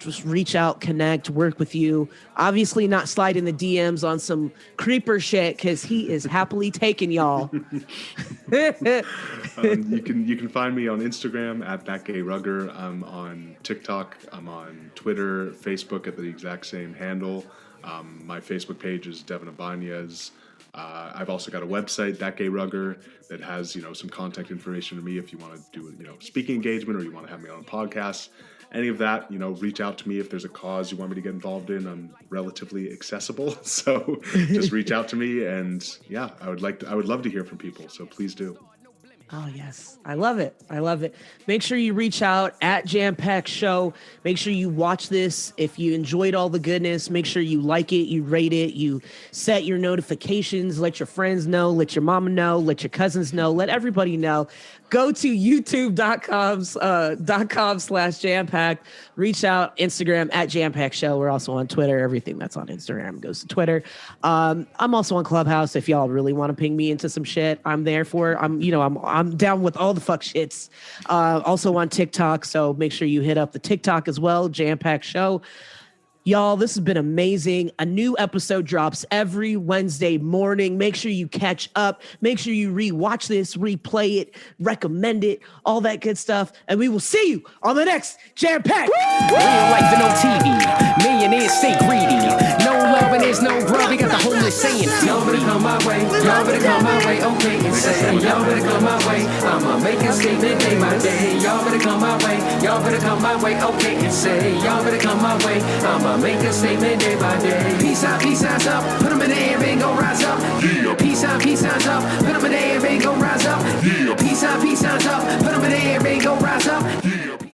B: just reach out, connect, work with you. Obviously not slide in the DMs on some creeper shit because he is happily taken, y'all.
C: You can find me on Instagram at @thatgayrugger. I'm on TikTok. I'm on Twitter, Facebook at the exact same handle. My Facebook page is Devin Ibañez. I've also got a website, That Gay Rugger, that has, some contact information to me if you want to do, speaking engagement or you want to have me on a podcast. Any of that, reach out to me if there's a cause you want me to get involved in. I'm relatively accessible, so just reach out to me. And yeah, I would love to hear from people. So please do.
B: Oh, yes. I love it. Make sure you reach out at Jampacked Show. Make sure you watch this. If you enjoyed all the goodness, make sure you like it, you rate it, you set your notifications, let your friends know, let your mama know, let your cousins know, let everybody know. Go to youtube.com/Jampacked. Reach out, Instagram at Jampacked Show. We're also on Twitter. Everything that's on Instagram goes to Twitter. I'm also on Clubhouse. If y'all really want to ping me into some shit, I'm there for it. I'm down with all the fuck shits. Also on TikTok. So make sure you hit up the TikTok as well, Jampacked Show. Y'all, this has been amazing. A new episode drops every Wednesday morning. Make sure you catch up. Make sure you rewatch this, replay it, recommend it, all that good stuff. And we will see you on the next Jampacked.
A: Real life and no TV. Millionaires stay greedy. No love and there's no grub. We got the homeless saying, y'all better come my way. Y'all better come my way. Okay, and say, y'all better come my way. I'ma make a statement day by day. Y'all better come my way. Y'all better come my way. Okay, and say, y'all better come my way. I'ma make a statement day by day. Peace out, up. Put them in the air, and go rise up. Peace out, up. Put them in the air, and go rise up. Peace out, up.